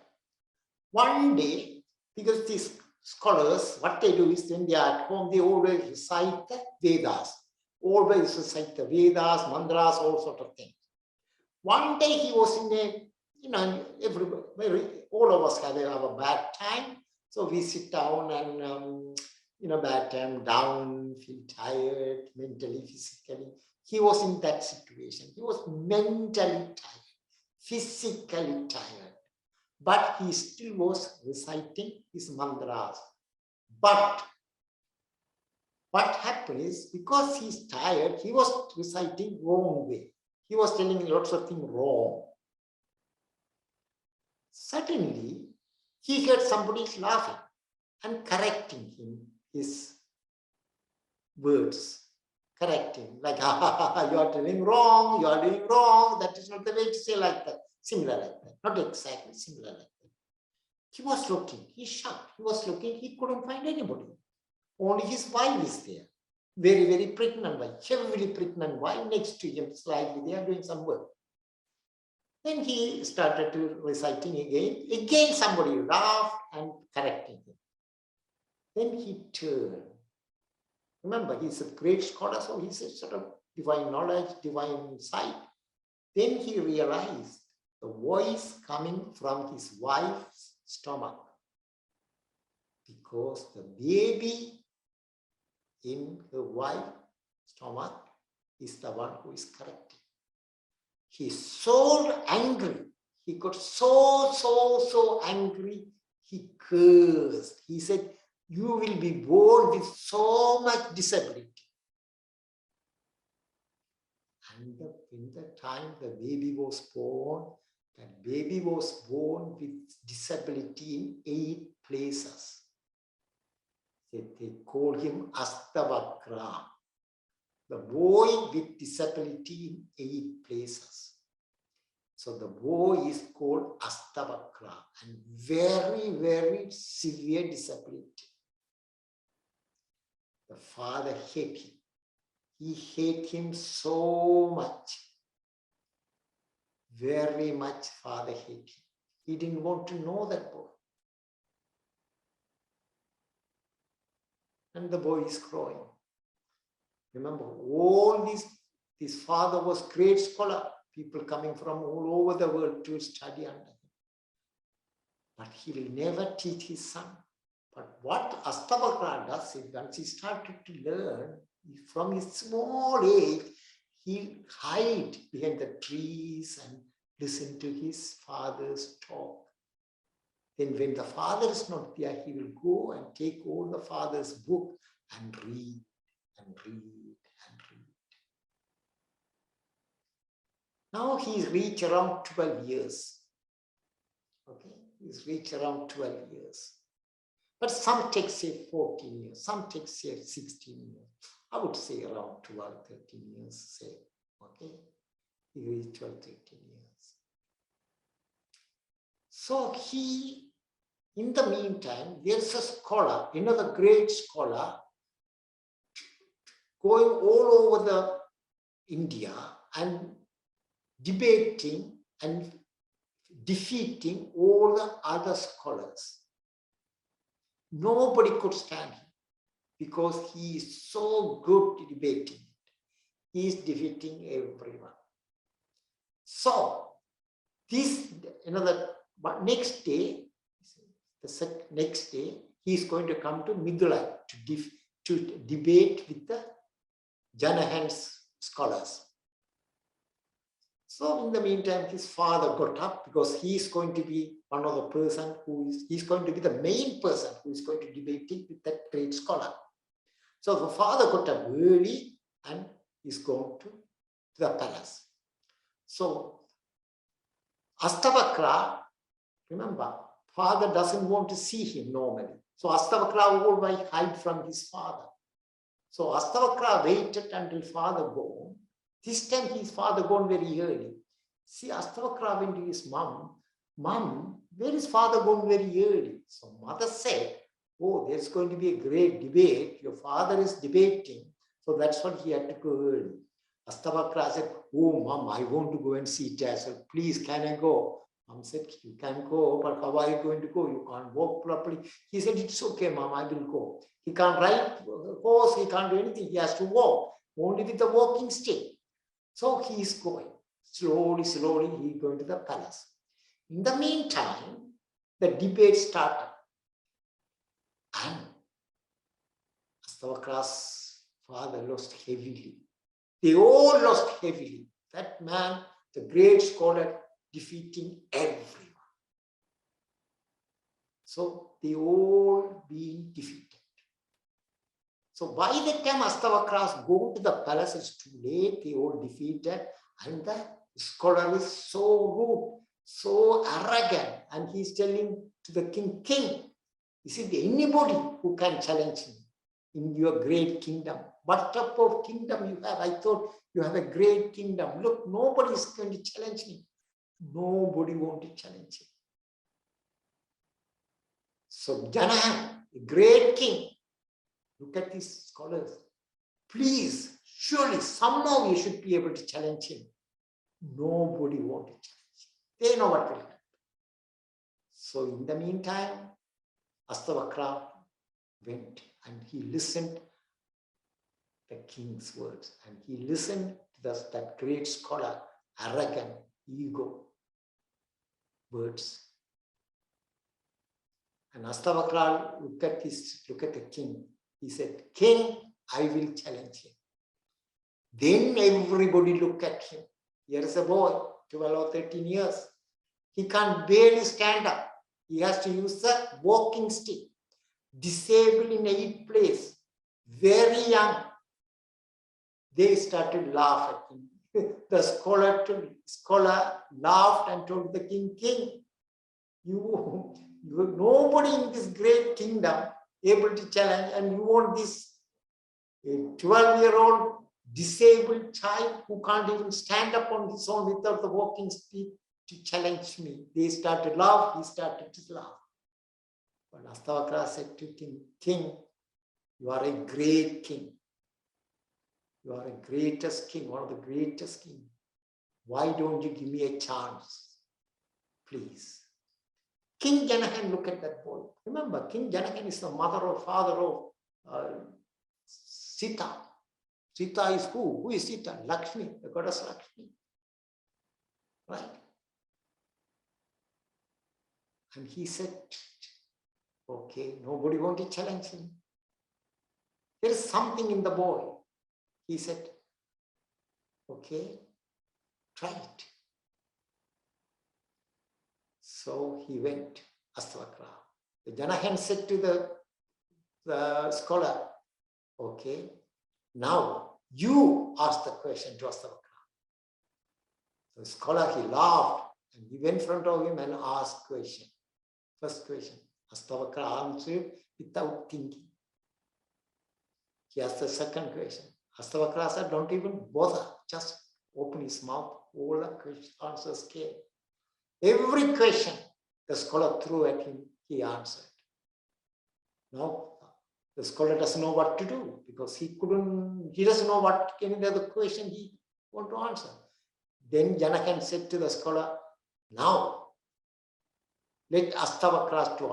One day, because these scholars, what they do is when they are at home, they always recite the Vedas. Always recite the Vedas, mantras, all sort of things. One day he was in a, all of us have a bad time. So we sit down and, bad time, down, feel tired, mentally, physically. He was in that situation. He was mentally tired, physically tired. But he still was reciting his mantras. But what happened is, because he's tired, he was reciting wrong way. He was telling lots of things wrong. Suddenly, he heard somebody laughing and correcting him, his words, correcting, like, you are doing wrong, that is not the way to say like that, similar like that, not exactly similar like that. He was looking, he shocked, he was looking, he couldn't find anybody. Only his wife is there. Very, very pregnant wife, heavily pregnant wife next to him, slightly, they are doing some work. Then he started to reciting again. Again somebody laughed and corrected him. Then he turned. Remember, he's a great scholar, so he's a sort of divine knowledge, divine insight. Then he realized the voice coming from his wife's stomach, because the baby in her wife's stomach is the one who is correcting. He's so angry. He got so angry. He cursed. He said, "You will be born with so much disability." And in the time the baby was born, that baby was born with disability in 8 places. They call him Astavakra. The boy with disability in 8 places. So the boy is called Astavakra, and very severe disability. The father hated him. He hated him so much. Very much father hated him. He didn't want to know that boy. And the boy is growing. Remember, all this father was great scholar, people coming from all over the world to study under him. But he will never teach his son. But what Astavakra does is, once he started to learn, from his small age, he'll hide behind the trees and listen to his father's talk. Then when the father is not there, he will go and take all the father's book and read and read and read. Now he's reached around 12 years. Okay, he's reached around 12 years. But some texts say 14 years, some texts say 16 years. I would say around 12, 13 years, say, okay? He reached 12, 13 years. So he, in the meantime, there's a scholar, another great scholar, going all over the India and debating and defeating all the other scholars. Nobody could stand him because he is so good at debating. He is defeating everyone. So this but next day, next day, he is going to come to Midulai to debate with the Janahan's scholars. So in the meantime, his father got up, because he is going to be one of the person he's going to be the main person who is going to debate with that great scholar. So the father got up early and is going to the palace. So Astavakra, remember, father doesn't want to see him normally. So Astavakra always hide from his father. So Astavakra waited until father gone. This time his father gone very early. See, Astavakra went to his mom. Mom, where is father gone very early? So mother said, oh, there's going to be a great debate. Your father is debating. So that's what he had to go early. Astavakra said, oh, mom, I want to go and see it as well. Please, can I go? Mom said, you can go, but how are you going to go? You can't walk properly. He said, it's okay, mom, I will go. He can't ride a horse, he can't do anything. He has to walk, only with the walking stick. So he is going. Slowly, he is going to the palace. In the meantime, the debate started. And Astavakra's father lost heavily. They all lost heavily. That man, the great scholar, defeating everyone. So they all being defeated. So by the time Astavakras go to the palace, it's too late, they all defeated, and the scholar is so rude, so arrogant, and he's telling to the king, king, is it anybody who can challenge me in your great kingdom? What type of kingdom you have? I thought you have a great kingdom. Look, nobody is going to challenge me. Nobody want to challenge him. So Janahan, the great king, look at these scholars. Please, surely somehow you should be able to challenge him. Nobody wanted to challenge him. They know what will happen. So in the meantime, Astavakra went and he listened the king's words, and he listened to that great scholar, arrogant, ego words. And Astavakra looked at the king. He said, "King, I will challenge him." Then everybody looked at him. Here is a boy, 12 or 13 years. He can't barely stand up. He has to use the walking stick. Disabled in 8th place. Very young. They started laughing at him. The scholar laughed and told the king, "King, you nobody in this great kingdom able to challenge, and you want this 12-year-old disabled child who can't even stand up on his own without the walking stick to challenge me." They started laugh. He started to laugh. But Astavakra said to him, "King, you are a great king. You are a greatest king, one of the greatest kings. Why don't you give me a chance, please?" King Janahan looked at that boy. Remember, King Janahan is the mother or father of Sita. Sita is who? Who is Sita? Lakshmi, the goddess Lakshmi. Right? And he said, "Okay, nobody want to challenge him. There is something in the boy." He said, "Okay, try it." So he went, Astavakra. The Janahan said to the scholar, "Okay, now you ask the question to Astavakra." The scholar, he laughed and he went in front of him and asked question. First question. Astavakra answered without thinking. He asked the second question. Astavakra said, "Don't even bother, just open his mouth." All the answers came. Every question the scholar threw at him, he answered. Now, the scholar doesn't know what to do because he doesn't know what any other question he want to answer. Then Janakan said to the scholar, "Now, let Astavakra to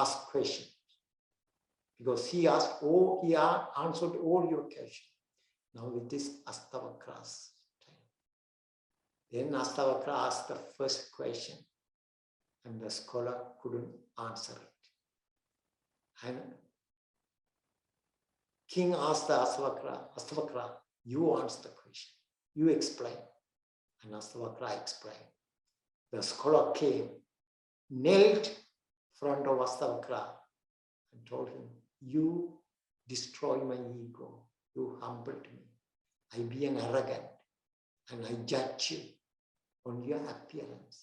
ask questions." Because he answered all your questions. Now it is Astavakra's time. Then Astavakra asked the first question, and the scholar couldn't answer it. And king asked the Astavakra, "You answer the question, you explain." And Astavakra explained. The scholar came, knelt in front of Astavakra and told him, "You destroy my ego. You humbled me. I be an arrogant and I judge you on your appearance.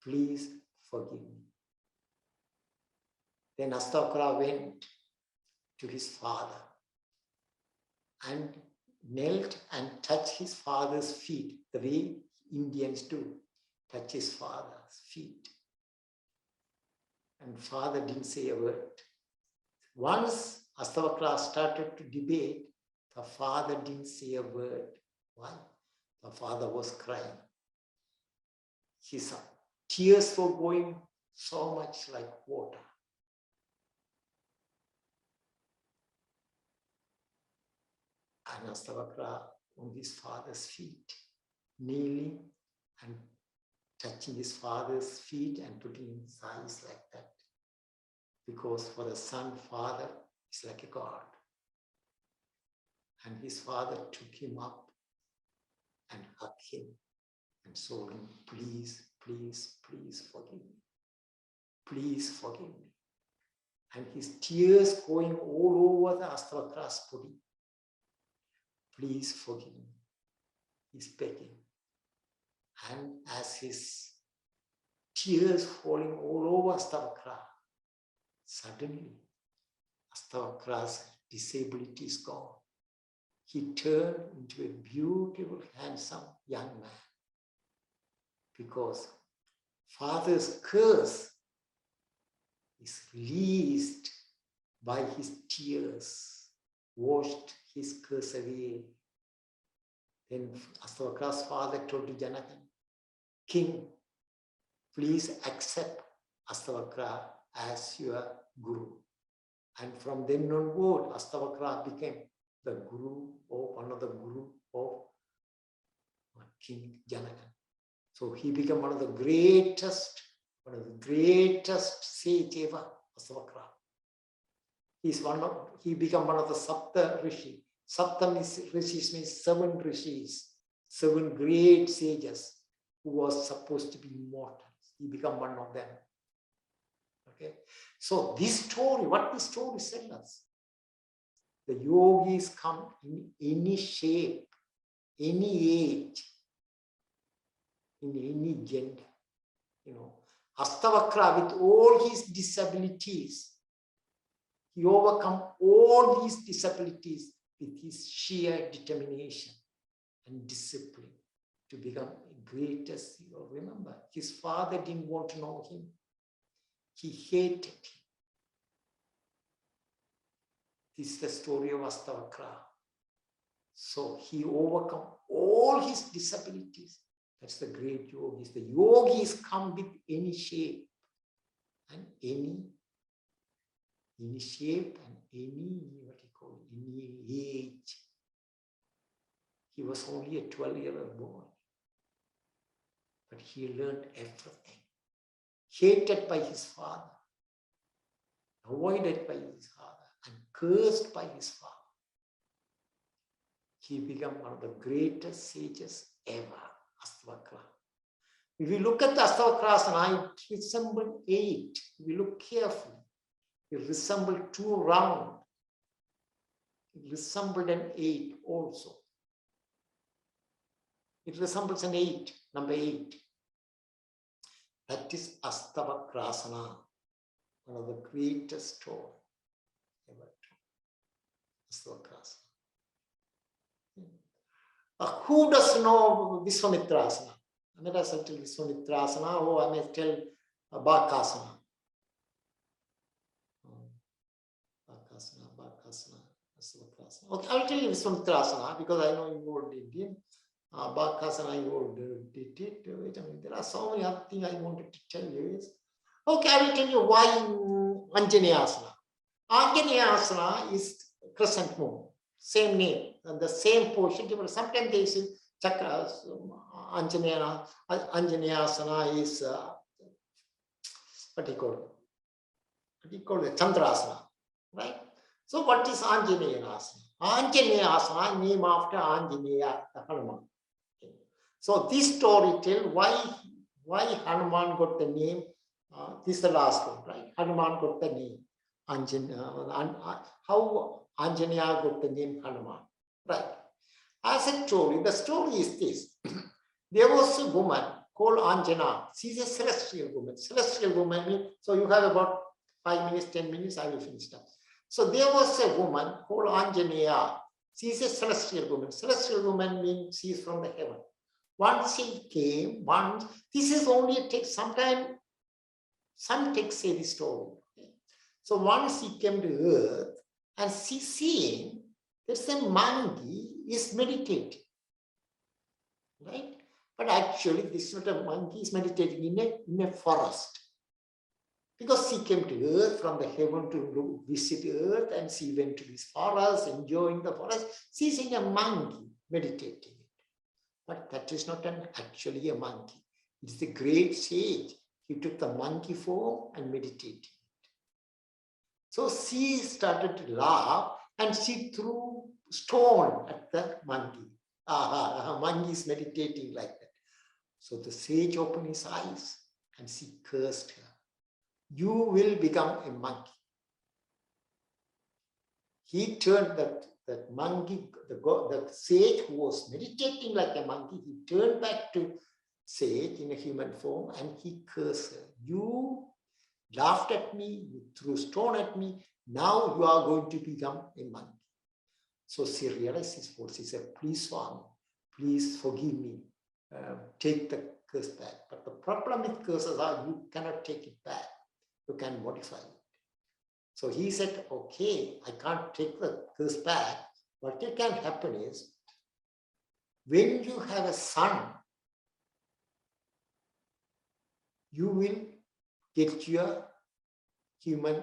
Please forgive me." Then Astavakra went to his father and knelt and touched his father's feet, the way Indians do, touch his father's feet. And father didn't say a word. Once Astavakra started to debate, the father didn't say a word. Why? The father was crying. His tears were going so much like water. And Astavakra on his father's feet, kneeling and touching his father's feet and putting his eyes like that. Because for the son, father is like a god. And his father took him up and hugged him and told him, "Please, please, please forgive me. Please forgive me." And his tears going all over the Astavakra's body. "Please forgive me." He's begging. And as his tears falling all over Astavakra, suddenly Astavakra's disability is gone. He turned into a beautiful, handsome young man. Because father's curse is released by his tears, washed his curse away. Then Astavakra's father told to Janakan, king, please accept Astavakra as your guru. And from then onward, Astavakra became the guru or one of the guru of King Janaka. So he became one of the greatest sage ever, Astavakra. He became one of the Sapta Rishi. Sapta Rishis means 7 rishis, 7 great sages who was supposed to be immortal. He became one of them. Okay. So this story, what this story tells us, the yogis come in any shape, any age, in any gender. You know, Astavakra, with all his disabilities, he overcome all these disabilities with his sheer determination and discipline to become the greatest. Remember, his father didn't want to know him. He hated him. This is the story of Astavakra. So he overcome all his disabilities. That's the great yogis. The yogis come with any shape and any shape and any age. He was only a 12-year-old boy, but he learned everything. Hated by his father, avoided by his father, and cursed by his father. He became one of the greatest sages ever, Astavakra. If you look at the Astavakrasana, it resembled 8. If you look carefully, it resembled 2 round. It resembled an 8 also. It resembles an 8, number 8. That is Astavakrasana, one of the greatest stories ever told. Astavakrasana. Who does know Vishwamitrasana? I may tell Vishwamitrasana, or I may tell Bhakasana. Bhakasana, Astavakrasana. Okay, I'll tell you Vishwamitrasana because I know you all did it. Bhakasana, you all did it. Wait a minute, there are so many other things I wanted to tell you. Okay, I will tell you why Anjaneyasana. Anjaneyasana is crescent moon, same name, and the same portion. Sometimes they say chakras, Anjaneyasana is, what do you call it? What do you call it? Chandrasana, right? So what is Anjaneyasana? Anjaneyasana, name after Anjaneya, the Hanuman. So this story tells why Hanuman got the name. This is the last one, right? Hanuman got the name. How Anjaneya got the name Hanuman, right? As I told you, the story is this. There was a woman called Anjana. She's a celestial woman. Celestial woman means, so you have about 5 minutes, 10 minutes, I will finish that. So there was a woman called Anjaneya. She's a celestial woman. Celestial woman means she is from the heaven. Once she came, this is only a text. Sometimes some texts say this story. Okay? So once she came to earth and she seen there's a monkey is meditating, right? But actually this is not a monkey, is meditating in a forest. Because she came to earth from the heaven to visit earth and she went to this forest, enjoying the forest. She's in a monkey meditating. But that is not actually a monkey. It's the great sage. He took the monkey form and meditated. So she started to laugh and she threw stone at the monkey. Monkey is meditating like that. So the sage opened his eyes and she cursed her. You will become a monkey. He turned that monkey, the sage who was meditating like a monkey, he turned back to sage in a human form and he cursed her. You laughed at me, you threw stone at me, now you are going to become a monkey. So she realized his fault. She said, please, Swami, please forgive me, take the curse back. But the problem with curses are you cannot take it back. You can modify it. So he said, okay, I can't take the curse back. What can happen is, when you have a son, you will get your human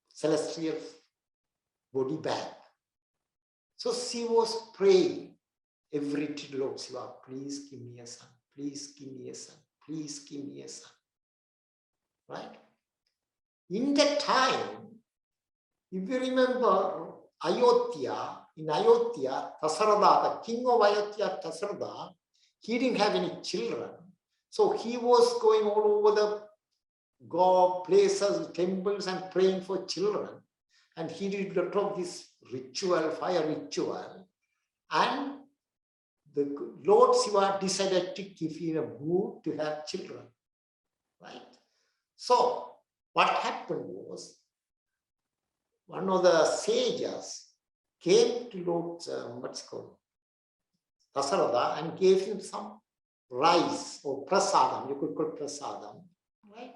celestial body back. So she was praying every day, Lord Shiva, please give me a son, please give me a son, please give me a son. Right? In that time, if you remember Ayodhya, in Ayodhya, Dasharatha, the king of Ayodhya, Dasharatha, he didn't have any children. So he was going all over the god places, temples, and praying for children. And he did a lot of this ritual, fire ritual. And the Lord Shiva decided to give him a mood to have children. Right? So what happened was, one of the sages came to Lord, what's called, Dasharatha, and gave him some rice or prasadam, you could call prasadam, right?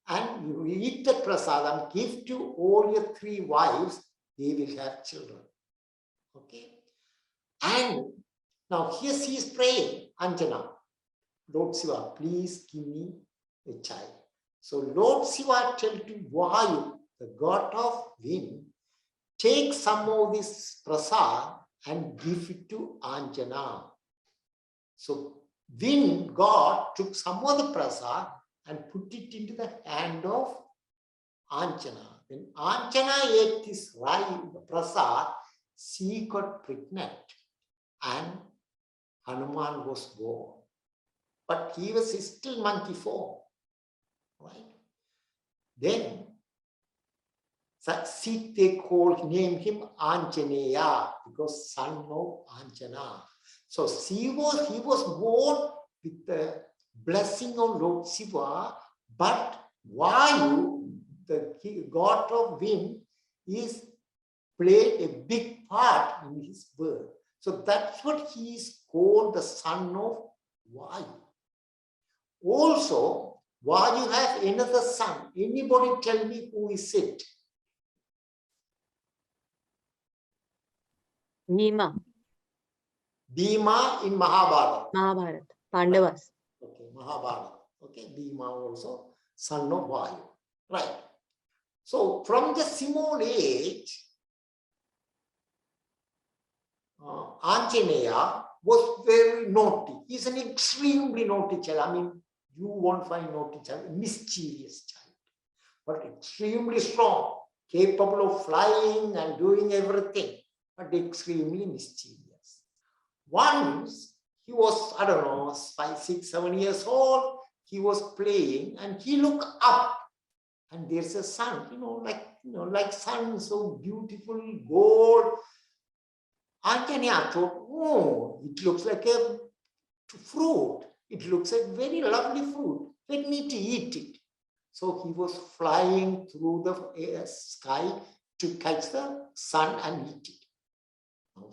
And you eat the prasadam, give to all your 3 wives, they will have children. Okay? And now here she is praying, Anjana, Lord Shiva, please give me a child. So Lord Shiva tell to Vayu, the god of wind, take some of this prasad and give it to Anjana. So wind god took some of the prasad and put it into the hand of Anjana. When Anjana ate this prasad, she got pregnant and Hanuman was born. But he was still monkey form. Right? Then they named him Anjaneya because son of Anjana. So he was born with the blessing of Lord Shiva, but Vayu, the god of wind, played a big part in his birth. So that's what he is called the son of Vayu. Also, Vayu has another son. Anybody tell me who is it? Bhima. Bhima in Mahabharata. Mahabharata. Pandavas. Okay, Mahabharata. Okay, Bhima also son of Vayu. Right. So from the small age, Anjaneya was very naughty. He's an extremely naughty child. I mean, you won't find naughty child, a mischievous child, but extremely strong, capable of flying and doing everything, but extremely mischievous. Once he was, I don't know, 5, 6, 7 years old, he was playing and he looked up and there's a sun, like sun, so beautiful, gold. Anjana thought, oh, it looks like a fruit. It looks like very lovely fruit. Let me eat it. So he was flying through the sky to catch the sun and eat it. Now,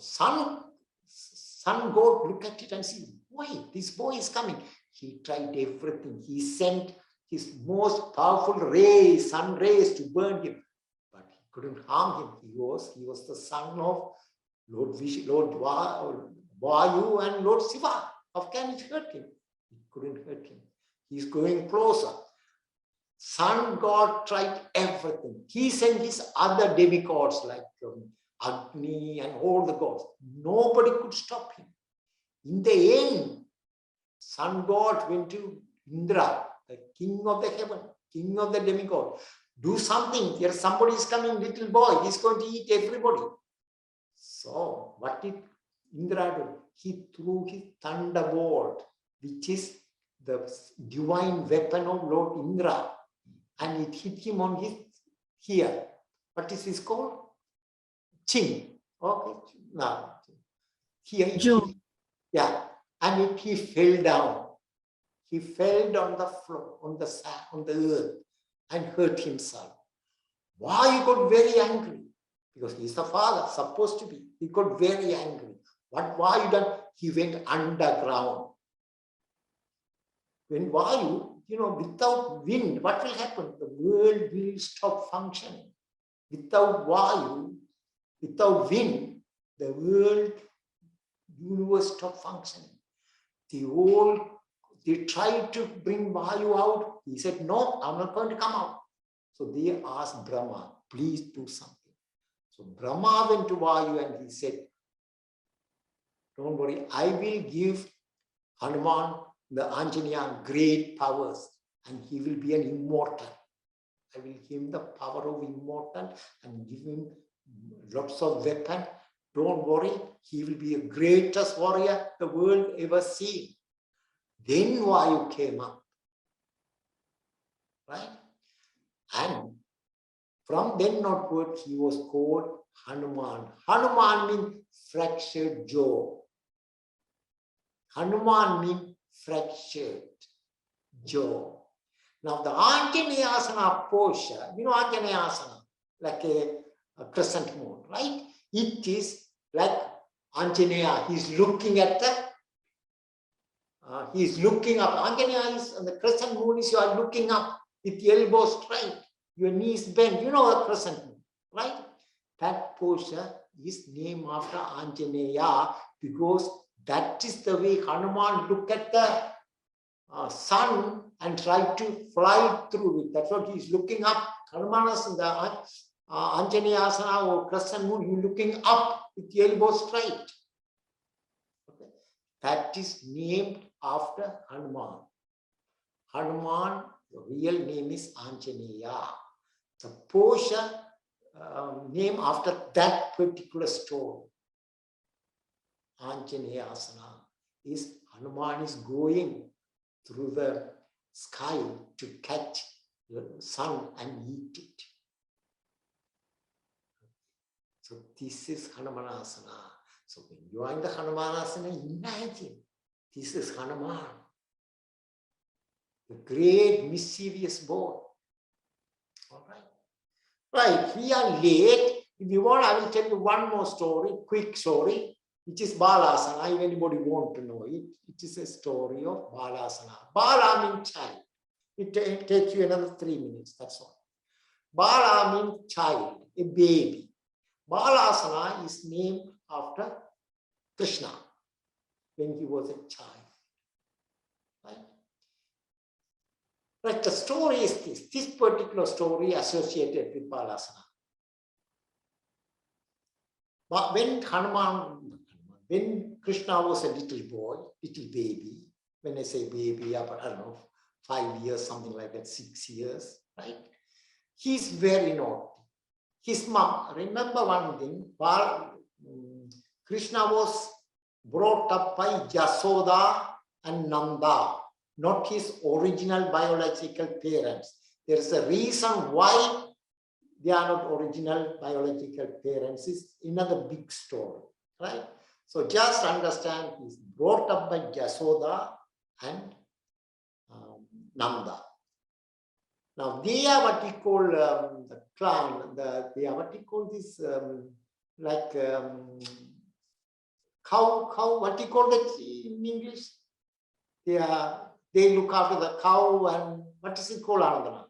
sun god look at it and see, wait, this boy is coming. He tried everything. He sent his most powerful rays, sun rays, to burn him, but he couldn't harm him. He was the son of Lord Vayu and Lord Shiva. How can it hurt him? It couldn't hurt him. He's going closer. Sun god tried everything. He sent his other demigods like Agni and all the gods. Nobody could stop him. In the end, sun god went to Indra, the king of the heaven, king of the demigod. Do something. Here somebody is coming, little boy. He's going to eat everybody. So what did Indra do? He threw his thunderbolt, which is the divine weapon of Lord Indra, and it hit him on his here. What is this called? Chin. Okay. No. Here. Yeah. And he fell down. He fell on the floor, on the sand, on the earth, and hurt himself. Why he got very angry? Because he's the father, supposed to be. He got very angry. Why done? He went underground. When Vayu, without wind, what will happen? The world will stop functioning. Without Vayu, without wind, the world, universe stop functioning. The whole they tried to bring Vayu out. He said, no, I'm not going to come out. So they asked Brahma, please do something. So Brahma went to Vayu and he said, don't worry, I will give Hanuman, the Anjaneya, great powers, and he will be an immortal. I will give him the power of immortal and give him lots of weapons. Don't worry, he will be the greatest warrior the world ever seen. Then Vayu came up, right? And from then onward, he was called Hanuman. Hanuman means fractured jaw. Hanuman means fractured jaw. Now the Anjaneyasana posture, you know Anjaneyasana, like a crescent moon, right? It is like Anjaneya, he's looking at the, he's looking up. Anjaneya is, and the crescent moon is, you are looking up with the elbows straight, your knees bent, you know the crescent moon, right? That posture is named after Anjaneya because that is the way Hanuman look at the sun and try to fly through it. That's what he's looking up. Hanuman is in the Anjaneyasana or crescent moon, he's looking up with the elbow straight. Okay. That is named after Hanuman. Hanuman, the real name is Anjaneya. The posture named after that particular story. Anjaneyasana is Hanuman is going through the sky to catch the sun and eat it. So this is Hanumanasana. So when you are in the Hanumanasana, imagine this is Hanuman, the great mischievous boy. All right. Right, we are late. If you want, I will tell you one more story, quick story, which is Balasana. If anybody want to know it, it is a story of Balasana. Bala means child. It takes you another 3 minutes, that's all. Bala means child, a baby. Balasana is named after Krishna when he was a child. Right? Right, the story is this particular story associated with Balasana. But when Krishna was a little boy, little baby, when I say baby, I don't know, 5 years, something like that, 6 years, right? He's very naughty. His mom, remember one thing, Krishna was brought up by Yasoda and Nanda, not his original biological parents. There is a reason why they are not original biological parents. It's another big story, right? So just understand he's brought up by Yasoda and Nanda. Now they are what we call the clan. They are what we call this cow. What do you call that in English? They look after the cow and what is it called, Anandana?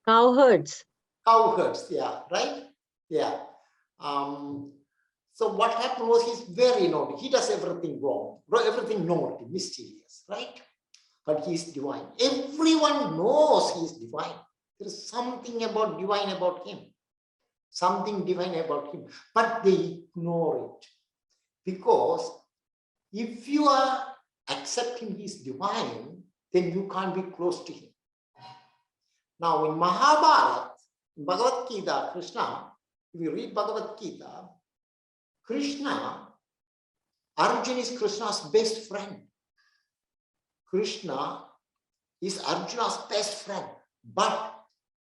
Cow herds. Cow herds, yeah, right? Yeah. So what happened was he's very naughty. He does everything wrong, everything naughty, mischievous, right? But he's divine. Everyone knows he's divine. There is something divine about him. Something divine about him. But they ignore it. Because if you are accepting he's divine, then you can't be close to him. Now in Mahabharata, in Bhagavad Gita, Krishna, if you read Bhagavad Gita, Arjuna is Krishna's best friend. Krishna is Arjuna's best friend. But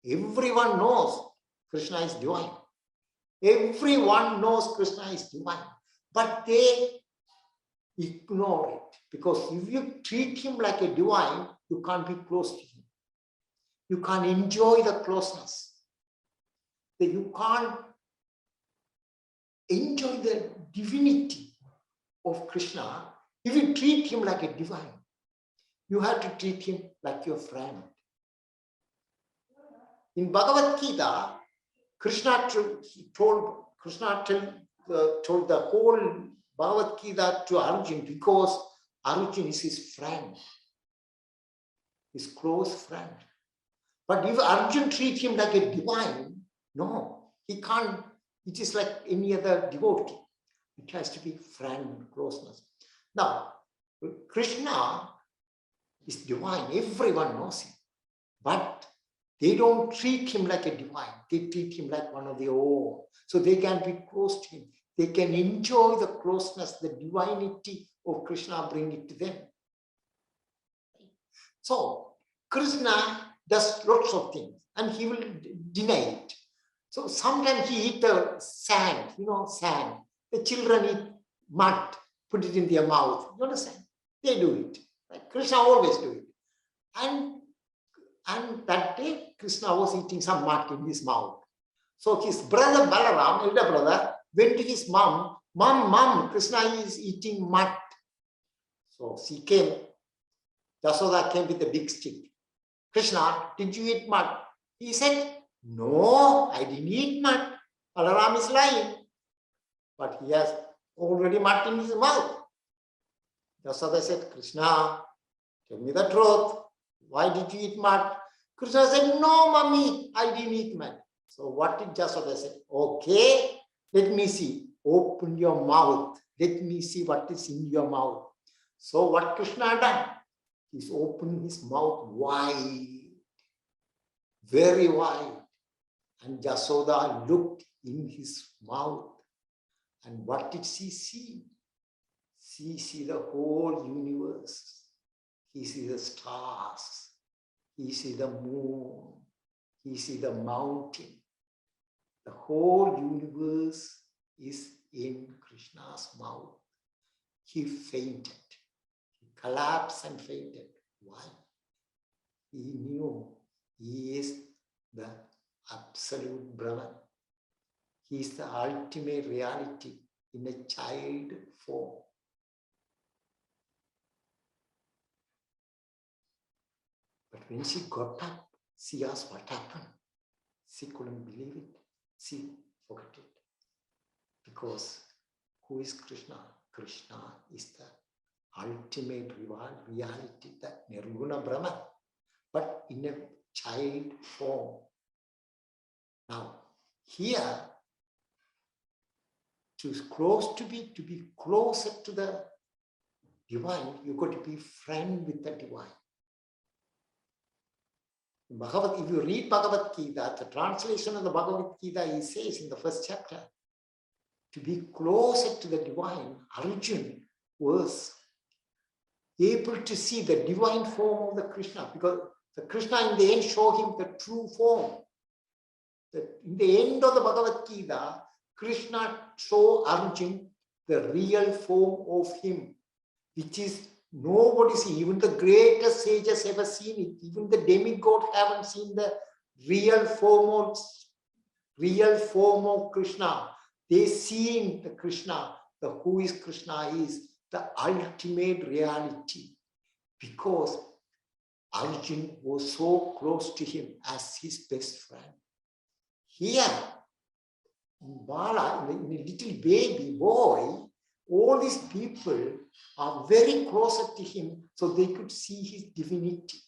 everyone knows Krishna is divine. Everyone knows Krishna is divine. But they ignore it. Because if you treat him like a divine, you can't be close to him. You can't enjoy the closeness. You can't enjoy the divinity of Krishna if you treat him like a divine. You have to treat him like your friend. In Bhagavad Gita, Krishna told the whole Bhagavad Gita to Arjuna because Arjuna is his friend, his close friend. But if Arjuna treats him like a divine, no, he can't. It is like any other devotee. It has to be friend, closeness. Now, Krishna is divine. Everyone knows him. But they don't treat him like a divine. They treat him like one of their own. So they can be close to him. They can enjoy the closeness, the divinity of Krishna, bring it to them. So Krishna does lots of things and he will deny it. So sometimes he eats the sand, sand. The children eat mud, put it in their mouth. You understand? They do it. Right? Krishna always do it. And that day, Krishna was eating some mud in his mouth. So his brother Balaram, elder brother, went to his mom. Mom, Krishna is eating mud. So she came. Yasoda came with a big stick. Krishna, did you eat mud? He said, no, I didn't eat mud. Balaram is lying. But he has already mud in his mouth. Yasoda said, Krishna, tell me the truth. Why did you eat mud? Krishna said, no, mommy, I didn't eat mud. So what did Yasoda say? Okay, let me see. Open your mouth. Let me see what is in your mouth. So what Krishna done? He's opened his mouth wide, very wide. And Yasoda looked in his mouth. And what did she see? She see the whole universe. He see the stars. He see the moon. He see the mountain. The whole universe is in Krishna's mouth. He fainted. He collapsed and fainted. Why? He knew he is the absolute Brahman. He is the ultimate reality in a child form. But when she got up, she asked what happened. She couldn't believe it. She forgot it. Because who is Krishna? Krishna is the ultimate reality, the Nirguna Brahman, but in a child form. Now, here, to be closer to the divine, you got to be friend with the divine. If you read Bhagavad Gita, the translation of the Bhagavad Gita, he says in the first chapter, to be closer to the divine, Arjuna was able to see the divine form of the Krishna, because the Krishna in the end showed him the true form. In the end of the Bhagavad Gita, Krishna showed Arjuna the real form of him, which is nobody see. Even the greatest sages ever seen it. Even the demigod haven't seen the real form of Krishna. They seen the Krishna, the who is Krishna is the ultimate reality, because Arjuna was so close to him as his best friend. Here, in Bala, in a little baby boy, all these people are very close to him, so they could see his divinity.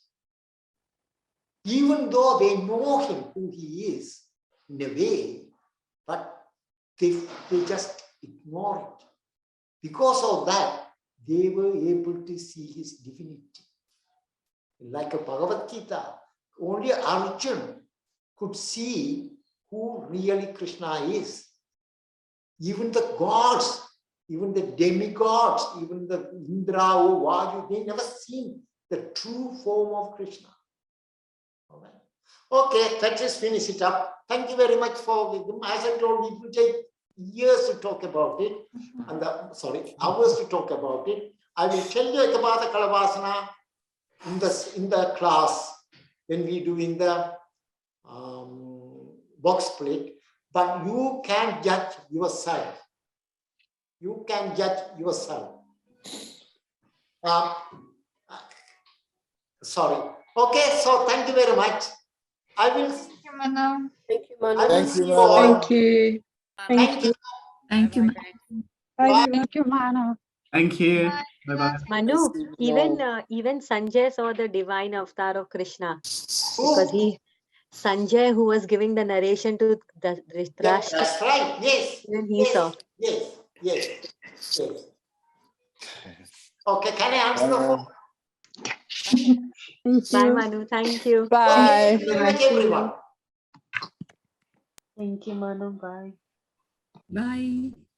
Even though they know him, who he is, in a way, but they just ignore it. Because of that, they were able to see his divinity. Like a Bhagavad Gita, only Arjuna could see who really Krishna is. Even the gods, even the demigods, even the Indra or Vayu, they never seen the true form of Krishna. All right. Okay, let's just finish it up. Thank you very much for them. As I told you, it will take years to talk about it, and hours to talk about it. I will tell you about the Kalavasana in the class when we do in the box split, but you can judge yourself. You can judge yourself. Sorry. Okay, so thank you very much. I will. Thank you, Manu. Thank you, I Manu. will see you all. Thank you. Thank you. Thank you. Bye. Thank you, Manu. Thank you. Bye-bye. Manu, even Sanjay saw the divine avatar of Krishna, because Sanjay, who was giving the narration to the Yeah, Dhritarashtra, that's right. Yes. even he saw. Yes. Okay, can I answer the phone? Thank Bye, you. Manu. Thank you. Okay, Bye. thank you very much, everyone. Thank you, Manu. Bye. Bye.